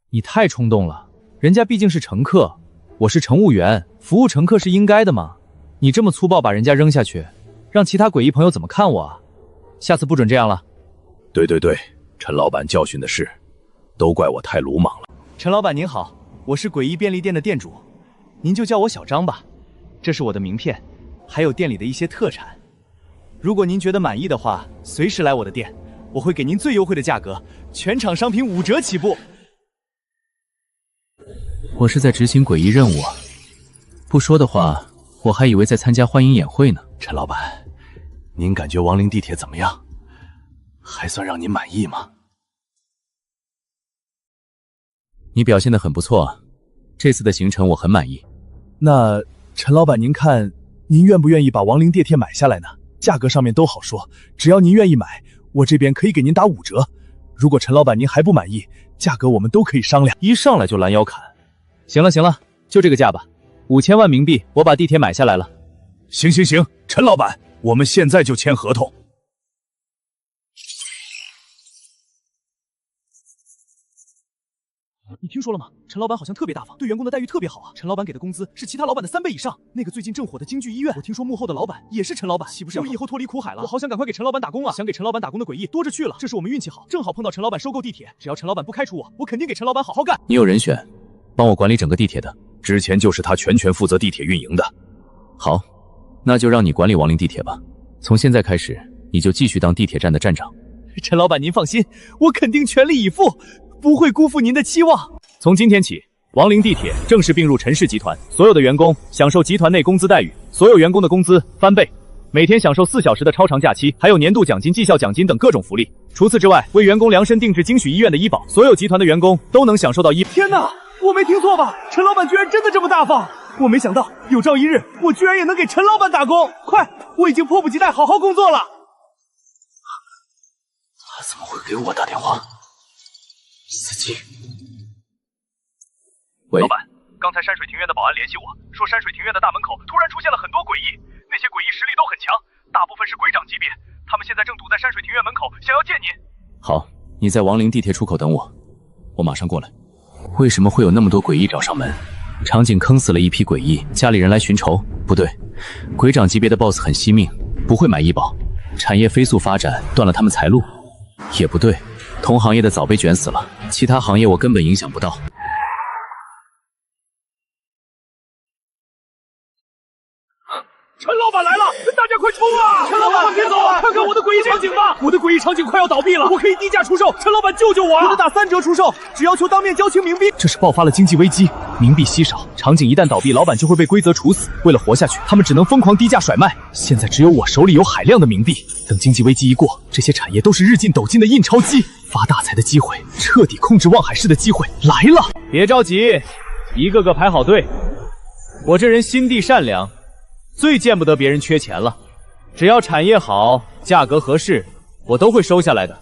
你太冲动了，人家毕竟是乘客，我是乘务员，服务乘客是应该的嘛。你这么粗暴把人家扔下去，让其他诡异朋友怎么看我啊？下次不准这样了。对，陈老板教训的是，都怪我太鲁莽了。陈老板您好，我是诡异便利店的店主，您就叫我小张吧。这是我的名片，还有店里的一些特产。如果您觉得满意的话，随时来我的店，我会给您最优惠的价格，全场商品5折起步。我是在执行诡异任务啊，不说的话，我还以为在参加欢迎宴会呢。陈老板，您感觉亡灵地铁怎么样？还算让您满意吗？你表现得很不错啊，这次的行程我很满意。那陈老板您看，您愿不愿意把亡灵地铁买下来呢？价格上面都好说，只要您愿意买，我这边可以给您打5折。如果陈老板您还不满意，价格我们都可以商量。一上来就拦腰砍。行了，就这个价吧，5000万冥币，我把地铁买下来了。行，陈老板，我们现在就签合同。你听说了吗？陈老板好像特别大方，对员工的待遇特别好啊。陈老板给的工资是其他老板的3倍以上。那个最近正火的京剧医院，我听说幕后的老板也是陈老板，岂不是我以后脱离苦海了？我好想赶快给陈老板打工啊！想给陈老板打工的诡异多着去了。这是我们运气好，正好碰到陈老板收购地铁。只要陈老板不开除我，我肯定给陈老板好好干。你有人选，帮我管理整个地铁的？之前就是他全权负责地铁运营的。好，那就让你管理亡灵地铁吧。从现在开始，你就继续当地铁站的站长。陈老板，您放心，我肯定全力以赴，不会辜负您的期望。从今天起，亡灵地铁正式并入陈氏集团，所有的员工享受集团内工资待遇，所有员工的工资翻倍，每天享受4小时的超长假期，还有年度奖金、绩效奖金等各种福利。除此之外，为员工量身定制京许医院的医保，所有集团的员工都能享受到医。天哪，我没听错吧？陈老板居然真的这么大方！我没想到有朝一日我居然也能给陈老板打工。快，我已经迫不及待好好工作了。他怎么会给我打电话？司机，喂，老板，刚才山水庭院的保安联系我说，山水庭院的大门口突然出现了很多诡异，那些诡异实力都很强，大部分是鬼长级别，他们现在正堵在山水庭院门口，想要见您。好，你在亡灵地铁出口等我，我马上过来。为什么会有那么多诡异找上门？场景坑死了一批诡异，家里人来寻仇。不对，鬼长级别的 BOSS 很惜命，不会买医保，产业飞速发展，断了他们财路。也不对，同行业的早被卷死了，其他行业我根本影响不到。陈老板来了，大家快冲啊！陈老板别走啊！看看我的诡异场景吧，我的诡异场景快要倒闭了，我可以低价出售，陈老板救救我啊！我的打3折出售，只要求当面交清冥币。这是爆发了经济危机，冥币稀少，场景一旦倒闭，老板就会被规则处死。为了活下去，他们只能疯狂低价甩卖。现在只有我手里有海量的冥币，等经济危机一过，这些产业都是日进斗金的印钞机，发大财的机会，彻底控制望海市的机会来了。别着急，一个个排好队。我这人心地善良，最见不得别人缺钱了，只要产业好，价格合适，我都会收下来的。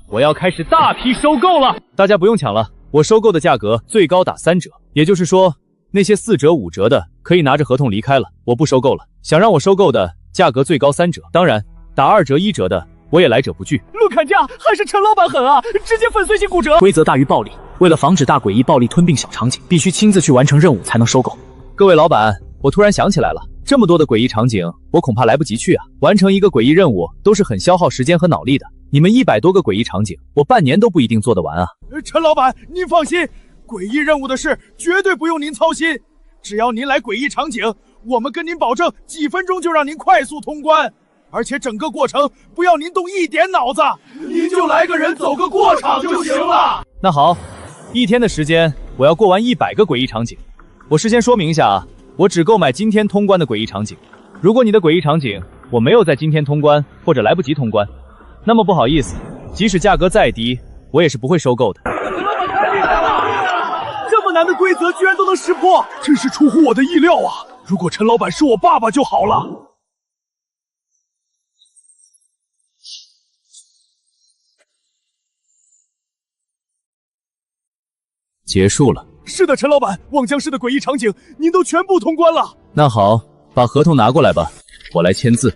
我要开始大批收购了，大家不用抢了，我收购的价格最高打3折，也就是说，那些4折、5折的可以拿着合同离开了，我不收购了。想让我收购的，价格最高3折，当然打2折、1折的，我也来者不拒。论砍价还是陈老板狠啊，直接粉碎性骨折。规则大于暴力，为了防止大诡异暴力吞并小场景，必须亲自去完成任务才能收购。各位老板，我突然想起来了，这么多的诡异场景，我恐怕来不及去啊！完成一个诡异任务都是很消耗时间和脑力的。你们100多个诡异场景，我半年都不一定做得完啊！陈老板，您放心，诡异任务的事绝对不用您操心。只要您来诡异场景，我们跟您保证几分钟就让您快速通关，而且整个过程不要您动一点脑子，您就来个人走个过场就行了。那好，1天的时间，我要过完100个诡异场景。我事先说明一下啊，我只购买今天通关的诡异场景。如果你的诡异场景我没有在今天通关，或者来不及通关，那么不好意思，即使价格再低，我也是不会收购的。这么难的规则居然都能识破，真是出乎我的意料啊！如果陈老板是我爸爸就好了。结束了。是的，陈老板，望江市的诡异场景您都全部通关了。那好，把合同拿过来吧，我来签字。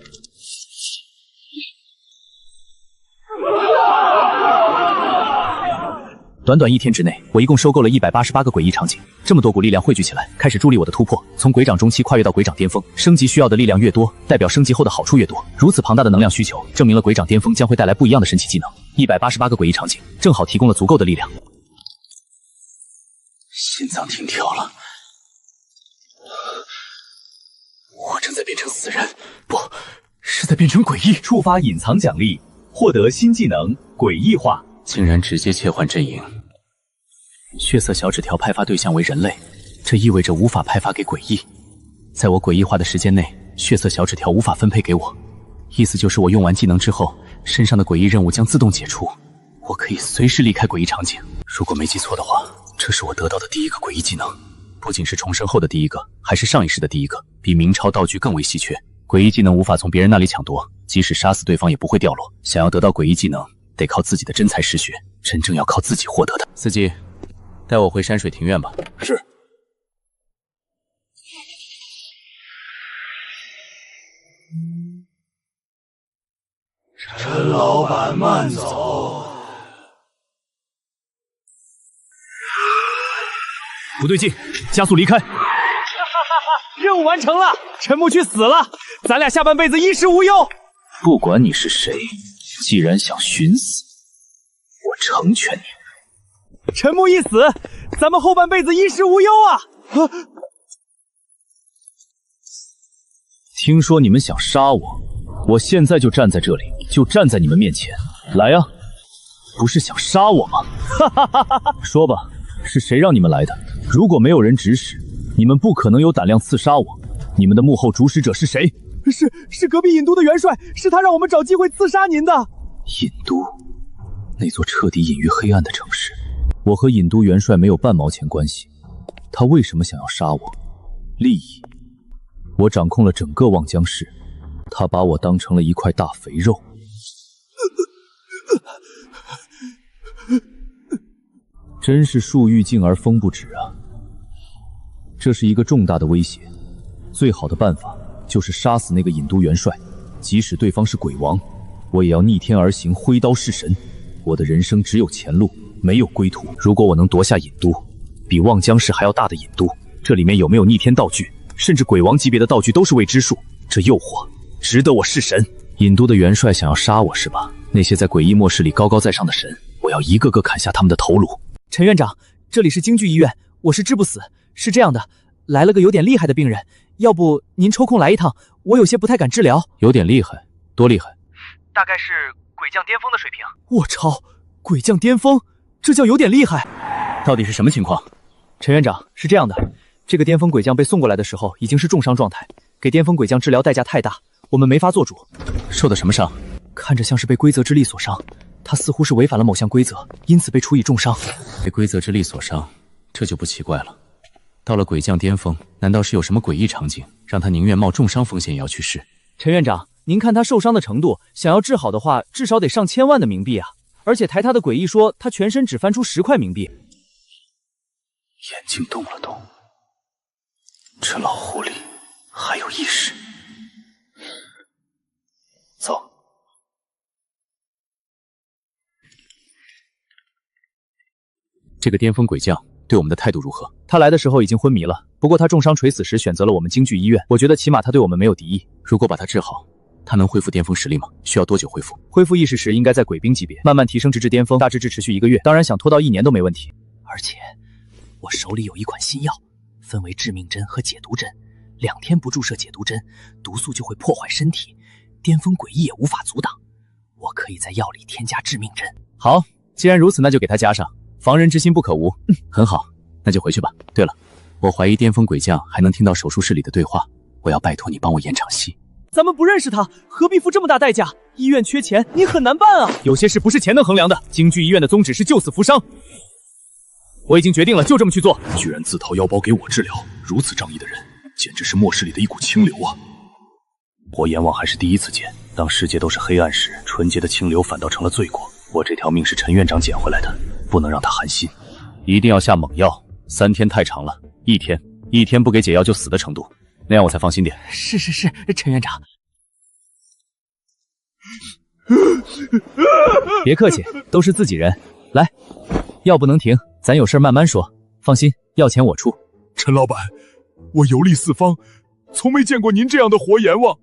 短短1天之内，我一共收购了188个诡异场景。这么多股力量汇聚起来，开始助力我的突破，从鬼长中期跨越到鬼长巅峰。升级需要的力量越多，代表升级后的好处越多。如此庞大的能量需求，证明了鬼长巅峰将会带来不一样的神奇技能。188个诡异场景，正好提供了足够的力量。心脏停跳了，我正在变成死人，不是在变成诡异。触发隐藏奖励，获得新技能诡异化，竟然直接切换阵营。血色小纸条派发对象为人类，这意味着无法派发给诡异。在我诡异化的时间内，血色小纸条无法分配给我，意思就是我用完技能之后，身上的诡异任务将自动解除，我可以随时离开诡异场景。如果没记错的话，这是我得到的第一个诡异技能，不仅是重生后的第一个，还是上一世的第一个，比明朝道具更为稀缺。诡异技能无法从别人那里抢夺，即使杀死对方也不会掉落。想要得到诡异技能，得靠自己的真才实学，真正要靠自己获得的。司机，带我回山水庭院吧。是。陈老板慢走。不对劲，加速离开！任务完成了，陈木区死了，咱俩下半辈子衣食无忧。不管你是谁，既然想寻死，我成全你。陈木一死，咱们后半辈子衣食无忧啊！听说你们想杀我，我现在就站在这里，就站在你们面前，来啊！不是想杀我吗？哈哈哈哈！说吧，是谁让你们来的？如果没有人指使，你们不可能有胆量刺杀我。你们的幕后主使者是谁？是隔壁尹都的元帅，是他让我们找机会刺杀您的。尹都，那座彻底隐于黑暗的城市。我和尹都元帅没有半毛钱关系，他为什么想要杀我？利益。我掌控了整个望江市，他把我当成了一块大肥肉。真是树欲静而风不止啊！这是一个重大的威胁，最好的办法就是杀死那个尹都元帅，即使对方是鬼王，我也要逆天而行，挥刀弑神。我的人生只有前路，没有归途。如果我能夺下尹都，比望江市还要大的尹都，这里面有没有逆天道具，甚至鬼王级别的道具都是未知数。这诱惑值得我弑神。尹都的元帅想要杀我是吧？那些在诡异末世里高高在上的神，我要一个个砍下他们的头颅。陈院长，这里是京剧医院，我是治不死。是这样的，来了个有点厉害的病人，要不您抽空来一趟？我有些不太敢治疗。有点厉害？多厉害？大概是鬼将巅峰的水平。我操，鬼将巅峰，这叫有点厉害？到底是什么情况？陈院长，是这样的，这个巅峰鬼将被送过来的时候已经是重伤状态，给巅峰鬼将治疗代价太大，我们没法做主。受的什么伤？看着像是被规则之力所伤，他似乎是违反了某项规则，因此被处以重伤。被规则之力所伤，这就不奇怪了。到了鬼将巅峰，难道是有什么诡异场景，让他宁愿冒重伤风险也要去试？陈院长，您看他受伤的程度，想要治好的话，至少得上千万的冥币啊！而且抬他的诡异说，他全身只翻出10块冥币。眼睛动了动，这老狐狸还有意识。走。这个巅峰鬼将对我们的态度如何？他来的时候已经昏迷了，不过他重伤垂死时选择了我们京剧医院，我觉得起码他对我们没有敌意。如果把他治好，他能恢复巅峰实力吗？需要多久恢复？恢复意识时应该在鬼兵级别，慢慢提升直至巅峰，大致持续1个月，当然想拖到1年都没问题。而且我手里有一款新药，分为致命针和解毒针，2天不注射解毒针，毒素就会破坏身体，巅峰诡异也无法阻挡。我可以在药里添加致命针。好，既然如此，那就给他加上。防人之心不可无。很好，那就回去吧。对了，我怀疑巅峰鬼将还能听到手术室里的对话，我要拜托你帮我演场戏。咱们不认识他，何必付这么大代价？医院缺钱，你很难办啊。有些事不是钱能衡量的。京剧医院的宗旨是救死扶伤，我已经决定了，就这么去做。居然自掏腰包给我治疗，如此仗义的人，简直是末世里的一股清流啊！火阎王还是第一次见，当世界都是黑暗时，纯洁的清流反倒成了罪过。我这条命是陈院长捡回来的，不能让他寒心。一定要下猛药，3天太长了，1天不给解药就死的程度，那样我才放心点。是，陈院长。别客气，都是自己人。来，药不能停，咱有事慢慢说。放心，药钱我出。陈老板，我游历四方，从没见过您这样的活阎王。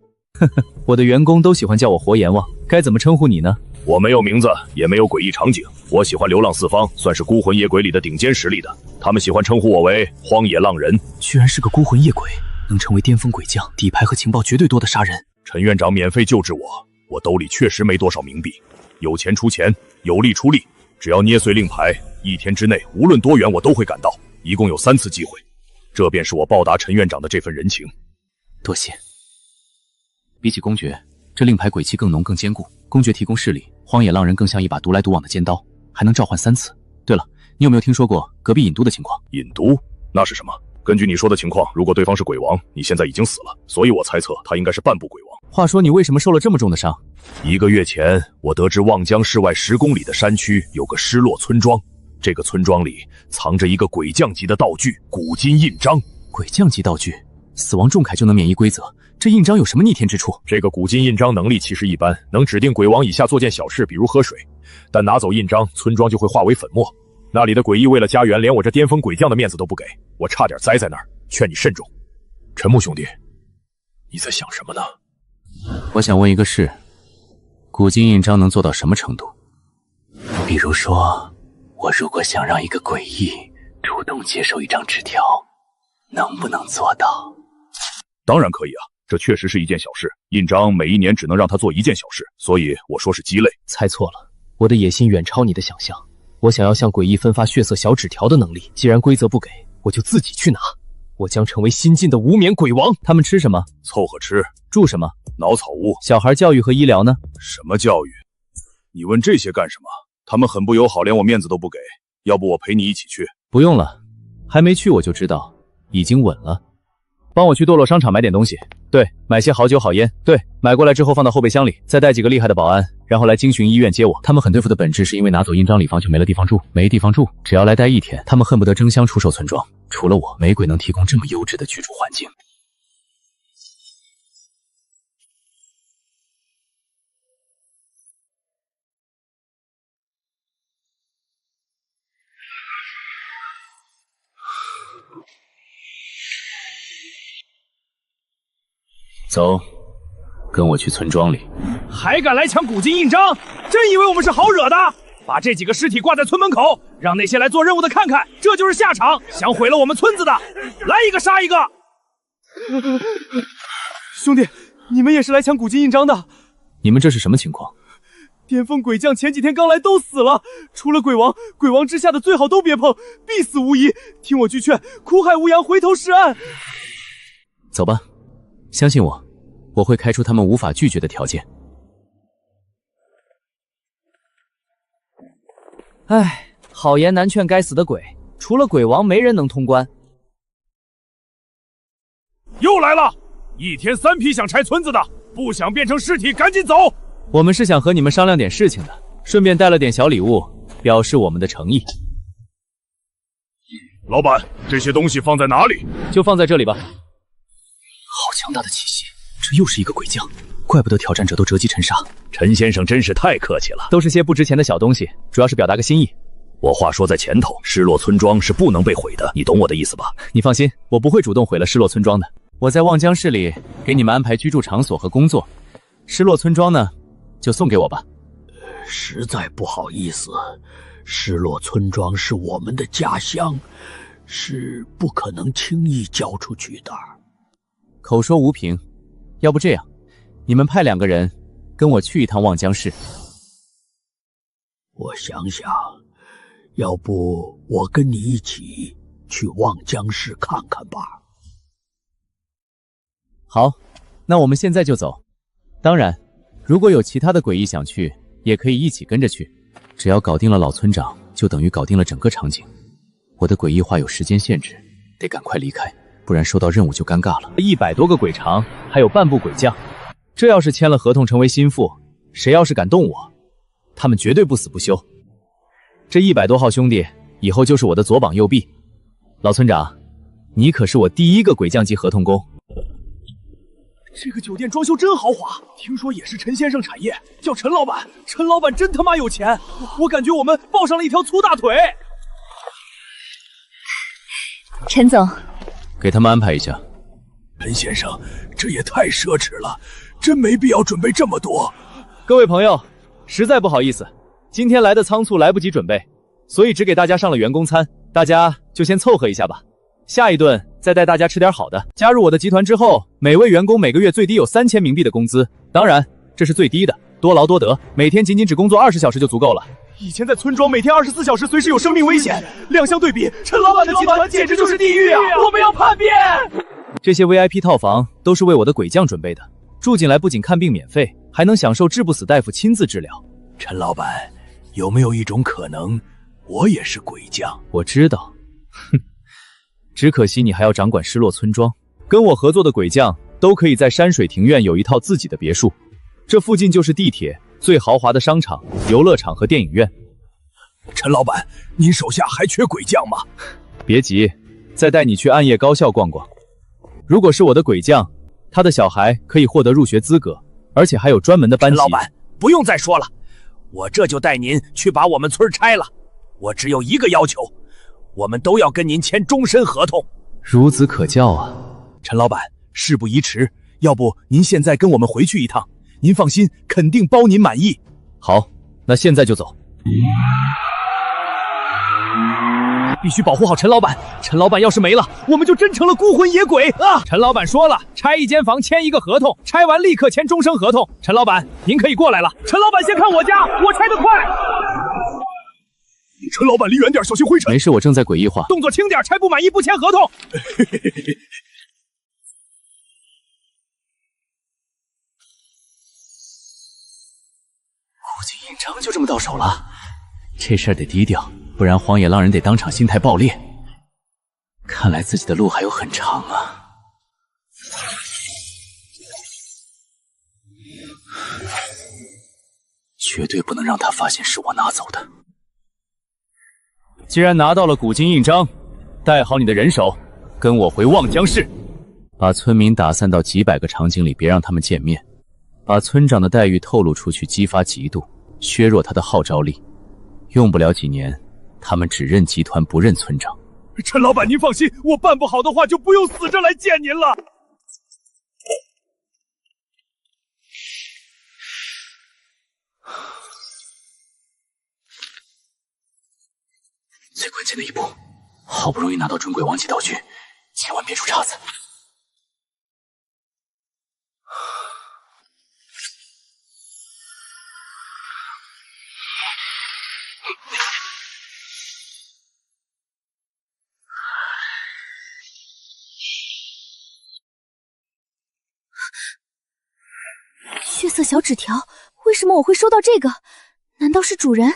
我的员工都喜欢叫我活阎王，该怎么称呼你呢？我没有名字，也没有诡异场景，我喜欢流浪四方，算是孤魂野鬼里的顶尖实力的。他们喜欢称呼我为荒野浪人。居然是个孤魂野鬼，能成为巅峰鬼将，底牌和情报绝对多的杀人。陈院长免费救治我兜里确实没多少冥币，有钱出钱，有力出力，只要捏碎令牌，1天之内无论多远我都会赶到，一共有3次机会，这便是我报答陈院长的这份人情。多谢。比起公爵，这令牌鬼气更浓更坚固，公爵提供势力，荒野浪人更像一把独来独往的尖刀，还能召唤3次。对了，你有没有听说过隔壁尹都的情况？尹都？那是什么？根据你说的情况，如果对方是鬼王，你现在已经死了，所以我猜测他应该是半步鬼王。话说你为什么受了这么重的伤？1个月前，我得知望江市外10公里的山区有个失落村庄，这个村庄里藏着一个鬼将级的道具——古今印章。鬼将级道具，死亡重铠就能免疫规则，这印章有什么逆天之处？这个古今印章能力其实一般，能指定鬼王以下做件小事，比如喝水，但拿走印章，村庄就会化为粉末。那里的诡异为了家园，连我这巅峰鬼将的面子都不给，我差点栽在那儿，劝你慎重。陈木兄弟，你在想什么呢？我想问一个事，古今印章能做到什么程度？比如说，我如果想让一个诡异主动接受一张纸条，能不能做到？当然可以啊，这确实是一件小事。印章每一年只能让他做一件小事，所以我说是鸡肋。猜错了，我的野心远超你的想象。我想要向诡异分发血色小纸条的能力，既然规则不给，我就自己去拿。我将成为新晋的无冕鬼王。他们吃什么？凑合吃。住什么？脑草屋。小孩教育和医疗呢？什么教育？你问这些干什么？他们很不友好，连我面子都不给。要不我陪你一起去？不用了，还没去我就知道，已经稳了。帮我去堕落商场买点东西。对，买些好酒好烟。对，买过来之后放到后备箱里，再带几个厉害的保安，然后来京巡医院接我。他们很对付的本质是因为拿走印章礼房就没了地方住，没地方住，只要来待一天，他们恨不得争相出售村庄。除了我，没鬼能提供这么优质的居住环境。走，跟我去村庄里。还敢来抢古今印章？真以为我们是好惹的？把这几个尸体挂在村门口，让那些来做任务的看看，这就是下场。想毁了我们村子的，来一个杀一个！兄弟，你们也是来抢古今印章的？你们这是什么情况？巅峰鬼将前几天刚来都死了，除了鬼王，鬼王之下的最好都别碰，必死无疑。听我句劝，苦海无羊，回头是岸。走吧，相信我，我会开出他们无法拒绝的条件。唉，好言难劝该死的鬼，除了鬼王，没人能通关。又来了，一天3批想拆村子的，不想变成尸体赶紧走。我们是想和你们商量点事情的，顺便带了点小礼物，表示我们的诚意。老板，这些东西放在哪里？就放在这里吧。好强大的气息，这又是一个鬼将，怪不得挑战者都折戟沉沙。陈先生真是太客气了，都是些不值钱的小东西，主要是表达个心意。我话说在前头，失落村庄是不能被毁的，你懂我的意思吧？你放心，我不会主动毁了失落村庄的。我在望江市里给你们安排居住场所和工作，失落村庄呢，就送给我吧。实在不好意思，失落村庄是我们的家乡，是不可能轻易交出去的。口说无凭，要不这样，你们派2个人跟我去一趟望江市。我想想，要不我跟你一起去望江市看看吧。好，那我们现在就走。当然，如果有其他的诡异想去，也可以一起跟着去。只要搞定了老村长，就等于搞定了整个场景。我的诡异化有时间限制，得赶快离开，不然收到任务就尴尬了。100多个鬼长，还有半部鬼将，这要是签了合同成为心腹，谁要是敢动我，他们绝对不死不休。这100多号兄弟以后就是我的左膀右臂。老村长，你可是我第1个鬼将级合同工。这个酒店装修真豪华，听说也是陈先生产业，叫陈老板。陈老板真他妈有钱，我感觉我们抱上了一条粗大腿。陈总，给他们安排一下。陈先生，这也太奢侈了，真没必要准备这么多。各位朋友，实在不好意思，今天来的仓促，来不及准备，所以只给大家上了员工餐，大家就先凑合一下吧。下一顿再带大家吃点好的。加入我的集团之后，每位员工每个月最低有3000冥币的工资，当然这是最低的，多劳多得，每天仅只工作20小时就足够了。以前在村庄每天24小时随时有生命危险，两相对比，陈老板的集团简直就是地狱啊！我们要叛变！这些 VIP 套房都是为我的鬼将准备的，住进来不仅看病免费，还能享受治不死大夫亲自治疗。陈老板，有没有一种可能，我也是鬼将？我知道，哼。只可惜你还要掌管失落村庄，跟我合作的鬼将都可以在山水庭院有一套自己的别墅，这附近就是地铁、最豪华的商场、游乐场和电影院。陈老板，您手下还缺鬼将吗？别急，再带你去暗夜高校逛逛。如果是我的鬼将，他的小孩可以获得入学资格，而且还有专门的班级。陈老板，不用再说了，我这就带您去把我们村拆了。我只有一个要求。我们都要跟您签终身合同，孺子可教啊！陈老板，事不宜迟，要不您现在跟我们回去一趟，您放心，肯定包您满意。好，那现在就走。必须保护好陈老板。陈老板要是没了，我们就真成了孤魂野鬼啊！陈老板说了，拆一间房签一个合同，拆完立刻签终身合同。陈老板，您可以过来了。陈老板先看我家，我拆得快。陈老板离远点，小心灰尘。没事，我正在诡异化。动作轻点，拆不满意不签合同。古今印章就这么到手了，这事儿得低调，不然荒野狼人得当场心态爆裂。看来自己的路还有很长啊。绝对不能让他发现是我拿走的。既然拿到了古今印章，带好你的人手，跟我回望江市，把村民打散到几百个场景里，别让他们见面。把村长的待遇透露出去，激发嫉妒，削弱他的号召力。用不了几年，他们只认集团不认村长。陈老板，您放心，我办不好的话就不用死着来见您了。最关键的一步，好不容易拿到准鬼王级道具，千万别出岔子。血色小纸条，为什么我会收到这个？难道是主人？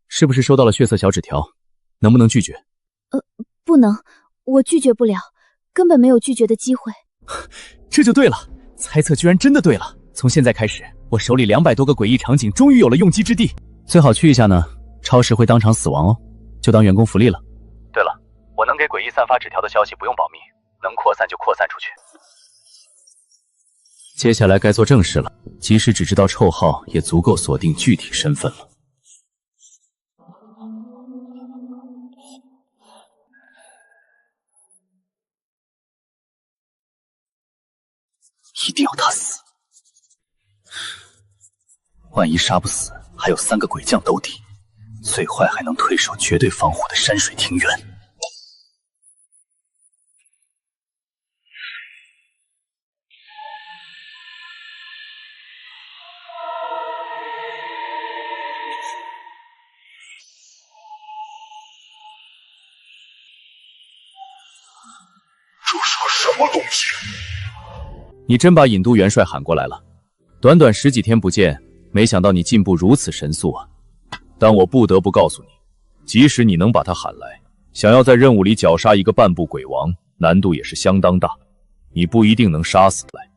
是不是收到了血色小纸条？能不能拒绝？不能，我拒绝不了，根本没有拒绝的机会。这就对了，猜测居然真的对了。从现在开始，我手里200多个诡异场景终于有了用机之地。最好去一下呢，超时会当场死亡哦，就当员工福利了。对了，我能给诡异散发纸条的消息不用保密，能扩散就扩散出去。接下来该做正事了，即使只知道臭号，也足够锁定具体身份了。一定要他死，万一杀不死，还有3个鬼将兜底，最坏还能退守绝对防护的山水庭院。这是个什么东西？你真把尹都元帅喊过来了？短短10几天不见，没想到你进步如此神速啊！但我不得不告诉你，即使你能把他喊来，想要在任务里绞杀一个半部鬼王，难度也是相当大。你不一定能杀死来。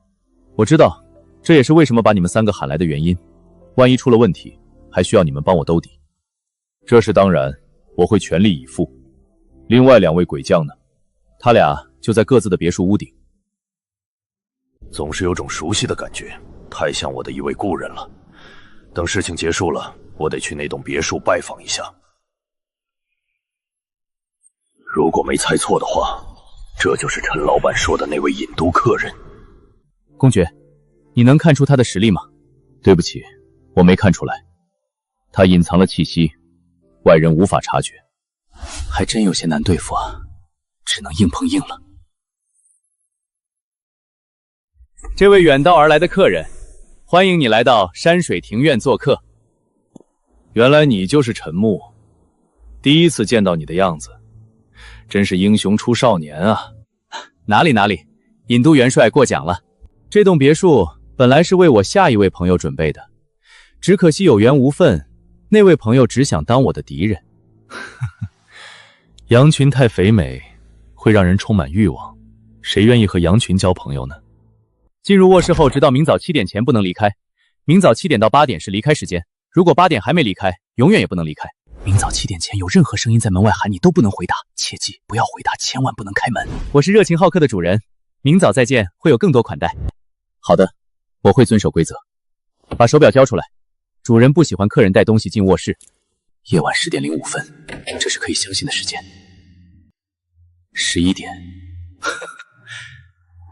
我知道，这也是为什么把你们3个喊来的原因。万一出了问题，还需要你们帮我兜底。这是当然，我会全力以赴。另外2位鬼将呢？他俩就在各自的别墅屋顶。总是有种熟悉的感觉，太像我的一位故人了。等事情结束了，我得去那栋别墅拜访一下。如果没猜错的话，这就是陈老板说的那位引都客人。公爵，你能看出他的实力吗？对不起，我没看出来。他隐藏了气息，外人无法察觉。还真有些难对付啊，只能硬碰硬了。这位远道而来的客人，欢迎你来到山水庭院做客。原来你就是陈木，第一次见到你的样子，真是英雄出少年啊！哪里，尹都元帅过奖了。这栋别墅本来是为我下一位朋友准备的，只可惜有缘无分，那位朋友只想当我的敌人。羊群太肥美，会让人充满欲望，谁愿意和羊群交朋友呢？进入卧室后，直到明早7点前不能离开。明早7点到8点是离开时间，如果8点还没离开，永远也不能离开。明早7点前有任何声音在门外喊你，都不能回答，切记不要回答，千万不能开门。我是热情好客的主人，明早再见，会有更多款待。好的，我会遵守规则。把手表交出来，主人不喜欢客人带东西进卧室。夜晚10点05分，这是可以相信的时间。11点，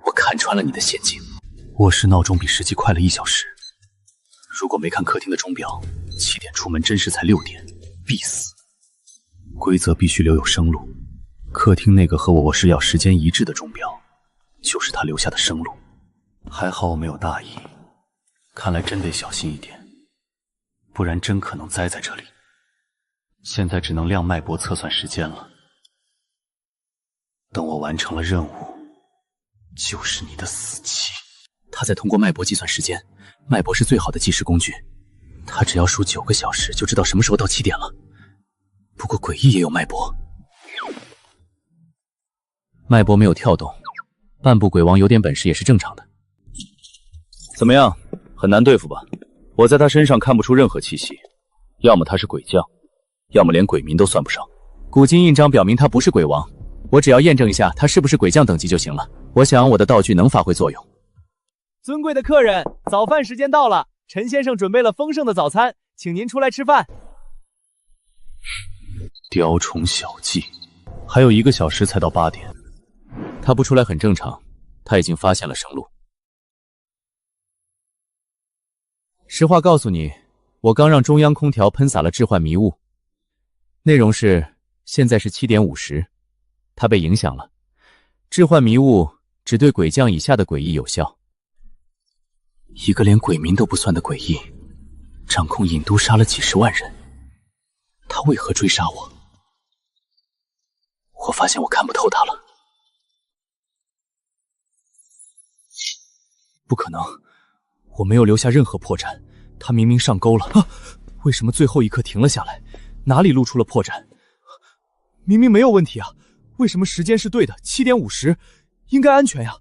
我看穿了你的陷阱。卧室闹钟比实际快了1小时。如果没看客厅的钟表，7点出门真实才6点，必死。规则必须留有生路。客厅那个和我试药时间一致的钟表，就是他留下的生路。还好我没有大意，看来真得小心一点，不然真可能栽在这里。现在只能量脉搏测算时间了。等我完成了任务，就是你的死期。他在通过脉搏计算时间，脉搏是最好的计时工具。他只要数9个小时，就知道什么时候到7点了。不过诡异也有脉搏，脉搏没有跳动，半步鬼王有点本事也是正常的。怎么样，很难对付吧？我在他身上看不出任何气息，要么他是鬼将，要么连鬼民都算不上。古今印章表明他不是鬼王，我只要验证一下他是不是鬼将等级就行了。我想我的道具能发挥作用。尊贵的客人，早饭时间到了，陈先生准备了丰盛的早餐，请您出来吃饭。雕虫小技，还有1个小时才到8点，他不出来很正常，他已经发现了生路。实话告诉你，我刚让中央空调喷洒了致幻迷雾，内容是现在是7点50，他被影响了。致幻迷雾只对鬼将以下的诡异有效。一个连鬼民都不算的诡异，掌控隐都杀了几十万人，他为何追杀我？我发现我看不透他了。不可能，我没有留下任何破绽，他明明上钩了啊！为什么最后一刻停了下来？哪里露出了破绽？明明没有问题啊，为什么时间是对的？7点50，应该安全呀，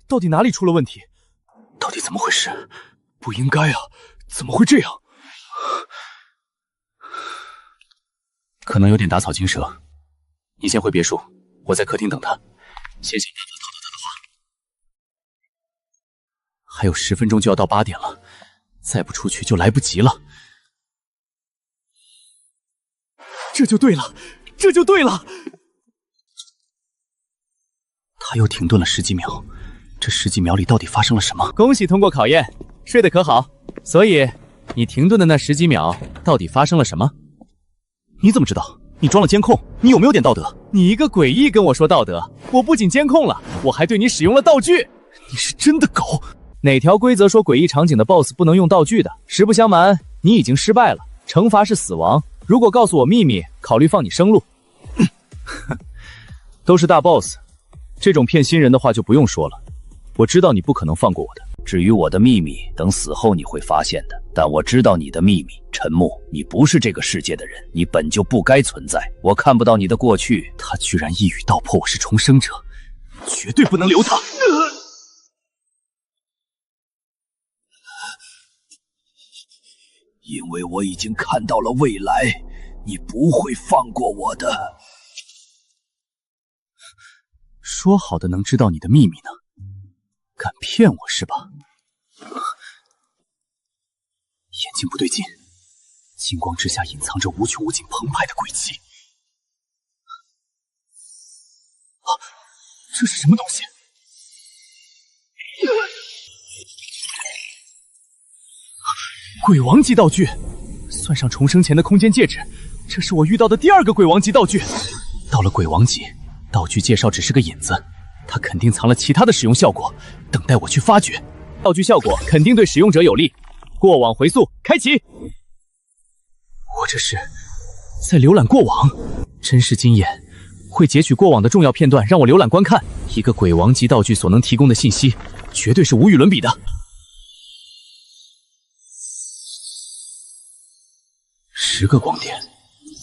到底哪里出了问题？到底怎么回事？不应该啊，怎么会这样？可能有点打草惊蛇。你先回别墅，我在客厅等他，先想办法讨到他的话。还有10分钟就要到8点了，再不出去就来不及了。这就对了，这就对了！他又停顿了10几秒，这10几秒里到底发生了什么？恭喜通过考验，睡得可好？所以你停顿的那10几秒到底发生了什么？你怎么知道？你装了监控，你有没有点道德？你一个诡异跟我说道德，我不仅监控了，我还对你使用了道具。你是真的狗！哪条规则说诡异场景的 BOSS 不能用道具的？实不相瞒，你已经失败了，惩罚是死亡。如果告诉我秘密，考虑放你生路。都是大 BOSS， 这种骗新人的话就不用说了。我知道你不可能放过我的。至于我的秘密，等死后你会发现的。但我知道你的秘密，陈木，你不是这个世界的人，你本就不该存在。我看不到你的过去。他居然一语道破我是重生者，绝对不能留他！因为我已经看到了未来，你不会放过我的。说好的能知道你的秘密呢？敢骗我是吧？眼睛不对劲，金光之下隐藏着无穷无尽澎湃的鬼气。啊，这是什么东西？鬼王级道具，算上重生前的空间戒指，这是我遇到的第2个鬼王级道具。到了鬼王级，道具介绍只是个引子，它肯定藏了其他的使用效果，等待我去发掘。道具效果肯定对使用者有利。过往回溯开启。我这是在浏览过往，真是惊艳！会截取过往的重要片段让我浏览观看。一个鬼王级道具所能提供的信息，绝对是无与伦比的。10个光点，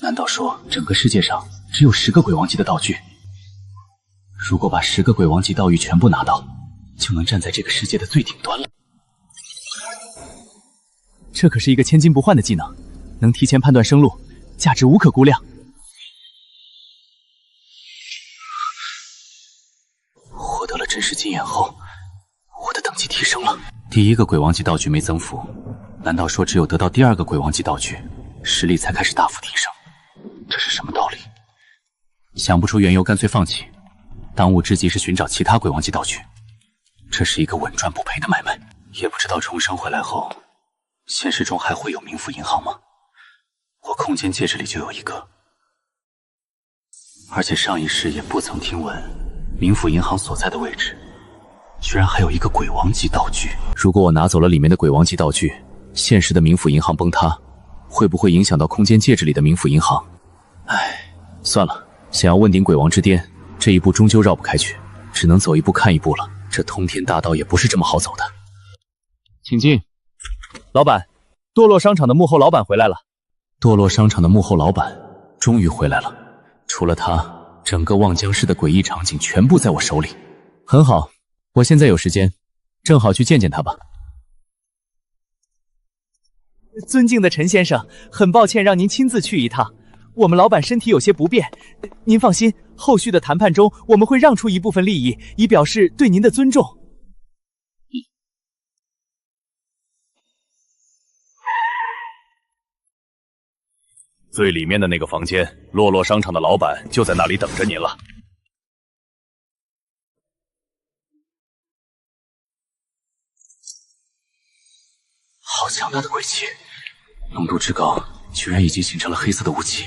难道说整个世界上只有10个鬼王级的道具？如果把10个鬼王级道具全部拿到，就能站在这个世界的最顶端了。这可是一个千金不换的技能，能提前判断生路，价值无可估量。获得了真实经验后，我的等级提升了。第1个鬼王级道具没增幅，难道说只有得到第2个鬼王级道具，实力才开始大幅提升？这是什么道理？想不出缘由，干脆放弃。当务之急是寻找其他鬼王级道具，这是一个稳赚不赔的买卖。也不知道重生回来后，现实中还会有冥府银行吗？我空间戒指里就有一个。而且上一世也不曾听闻，冥府银行所在的位置，居然还有一个鬼王级道具。如果我拿走了里面的鬼王级道具，现实的冥府银行崩塌，会不会影响到空间戒指里的冥府银行？唉，算了，想要问鼎鬼王之巅，这一步终究绕不开去，只能走一步看一步了。这通天大道也不是这么好走的。请进。老板，堕落商场的幕后老板回来了。堕落商场的幕后老板终于回来了，除了他，整个望江市的诡异场景全部在我手里。很好，我现在有时间，正好去见见他吧。尊敬的陈先生，很抱歉让您亲自去一趟，我们老板身体有些不便，您放心，后续的谈判中我们会让出一部分利益，以表示对您的尊重。最里面的那个房间，洛洛商场的老板就在那里等着您了。好强大的鬼气，浓度之高，居然已经形成了黑色的雾气，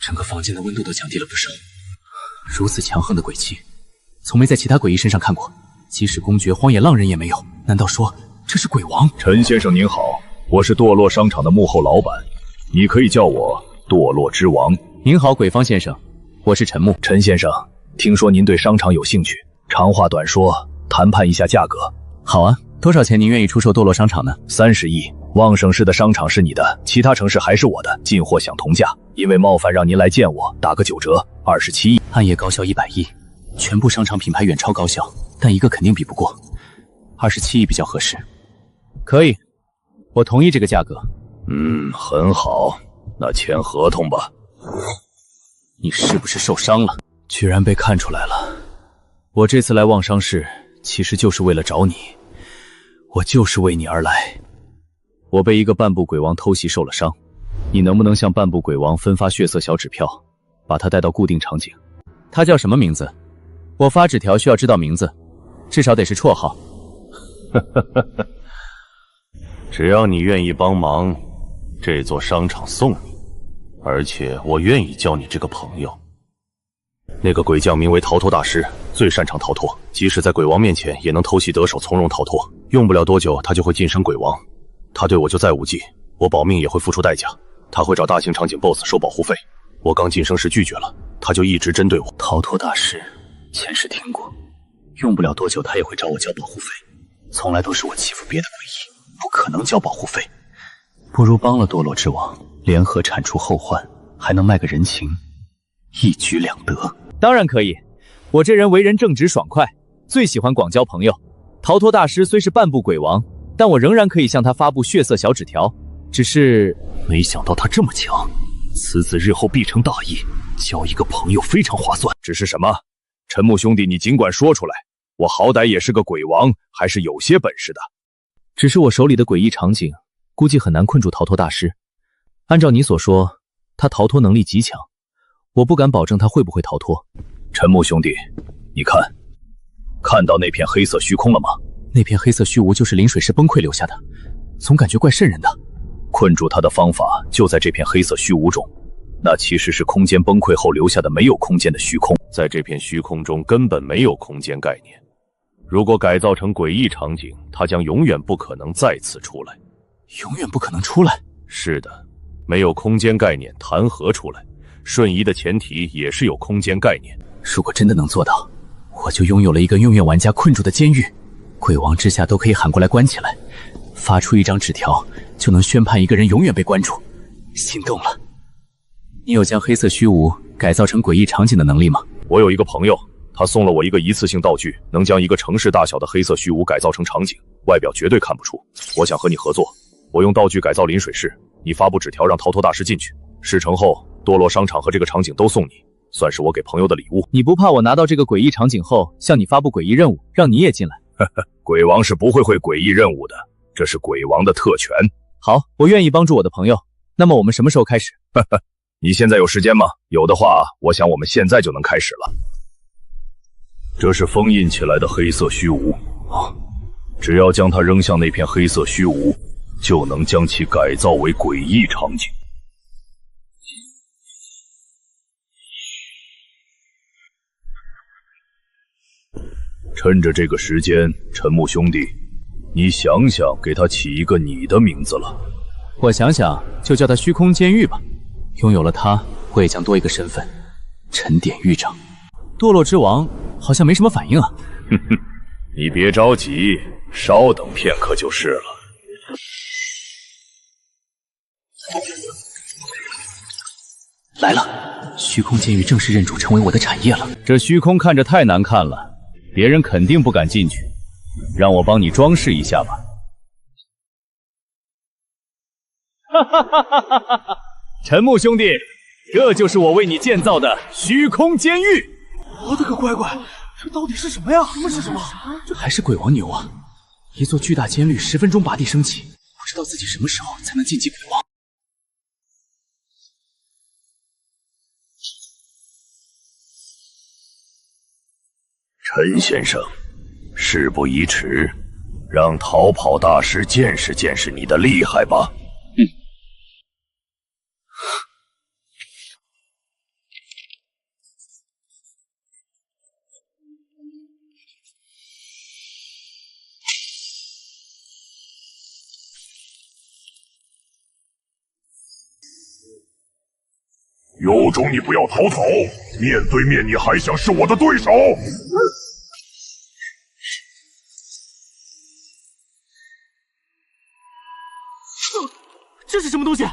整个房间的温度都降低了不少。如此强横的鬼气，从没在其他诡异身上看过，即使公爵、荒野浪人也没有。难道说这是鬼王？陈先生您好，我是堕落商场的幕后老板，你可以叫我堕落之王。您好，鬼方先生，我是陈木。陈先生，听说您对商场有兴趣，长话短说，谈判一下价格。好啊，多少钱您愿意出售堕落商场呢？30亿。旺盛市的商场是你的，其他城市还是我的，进货想同价。因为冒犯让您来见我，打个9折，27亿。暗夜高销100亿，全部商场品牌远超高销，但一个肯定比不过，27亿比较合适。可以，我同意这个价格。很好，那签合同吧。你是不是受伤了？居然被看出来了。我这次来望商市，其实就是为了找你，我就是为你而来。我被一个半步鬼王偷袭受了伤，你能不能向半步鬼王分发血色小纸票，把他带到固定场景？他叫什么名字？我发纸条需要知道名字，至少得是绰号。只要你愿意帮忙，这座商场送你，而且我愿意交你这个朋友。那个鬼将名为逃脱大师，最擅长逃脱，即使在鬼王面前也能偷袭得手，从容逃脱。用不了多久，他就会晋升鬼王。他对我就再无忌，我保命也会付出代价。他会找大型场景 BOSS 收保护费，我刚晋升时拒绝了，他就一直针对我。逃脱大师，前世听过，用不了多久他也会找我交保护费。从来都是我欺负别的诡异，不可能交保护费。不如帮了堕落之王，联合铲除后患，还能卖个人情，一举两得。当然可以，我这人为人正直爽快，最喜欢广交朋友。逃脱大师虽是半步鬼王，但我仍然可以向他发布血色小纸条。只是没想到他这么强，此子日后必成大业，交一个朋友非常划算。只是什么？陈木兄弟，你尽管说出来，我好歹也是个鬼王，还是有些本事的。只是我手里的诡异场景，估计很难困住逃脱大师。按照你所说，他逃脱能力极强，我不敢保证他会不会逃脱。陈木兄弟，你看到那片黑色虚空了吗？那片黑色虚无就是临水时崩溃留下的，总感觉怪瘆人的。困住他的方法就在这片黑色虚无中，那其实是空间崩溃后留下的没有空间的虚空。在这片虚空中根本没有空间概念，如果改造成诡异场景，它将永远不可能再次出来。永远不可能出来？是的，没有空间概念谈何出来？瞬移的前提也是有空间概念。如果真的能做到，我就拥有了一个永远玩家困住的监狱，鬼王之下都可以喊过来关起来，发出一张纸条就能宣判一个人永远被关住。心动了。你有将黑色虚无改造成诡异场景的能力吗？我有一个朋友，他送了我一个一次性道具，能将一个城市大小的黑色虚无改造成场景，外表绝对看不出。我想和你合作，我用道具改造临水市，你发布纸条让逃脱大师进去，事成后堕落商场和这个场景都送你，算是我给朋友的礼物。你不怕我拿到这个诡异场景后向你发布诡异任务，让你也进来？鬼王是不会诡异任务的，这是鬼王的特权。好，我愿意帮助我的朋友。那么我们什么时候开始？你现在有时间吗？有的话，我想我们现在就能开始了。这是封印起来的黑色虚无啊，只要将它扔向那片黑色虚无，就能将其改造为诡异场景。趁着这个时间，陈木兄弟，你想想给他起一个你的名字了。我想想，就叫他虚空监狱吧。拥有了他，我也将多一个身份——陈典狱长。堕落之王好像没什么反应啊。哼哼，你别着急，稍等片刻就是了。来了，虚空监狱正式认主成为我的产业了。这虚空看着太难看了，别人肯定不敢进去。让我帮你装饰一下吧。哈哈哈哈哈哈！陈木兄弟，这就是我为你建造的虚空监狱。我的个乖乖，这到底是什么呀？什么是什么？这还是鬼王牛啊！一座巨大监狱，10分钟拔地升起，不知道自己什么时候才能晋级鬼王。陈先生，事不宜迟，让逃跑大师见识见识你的厉害吧。有种你不要逃走，面对面你还想是我的对手？这是什么东西？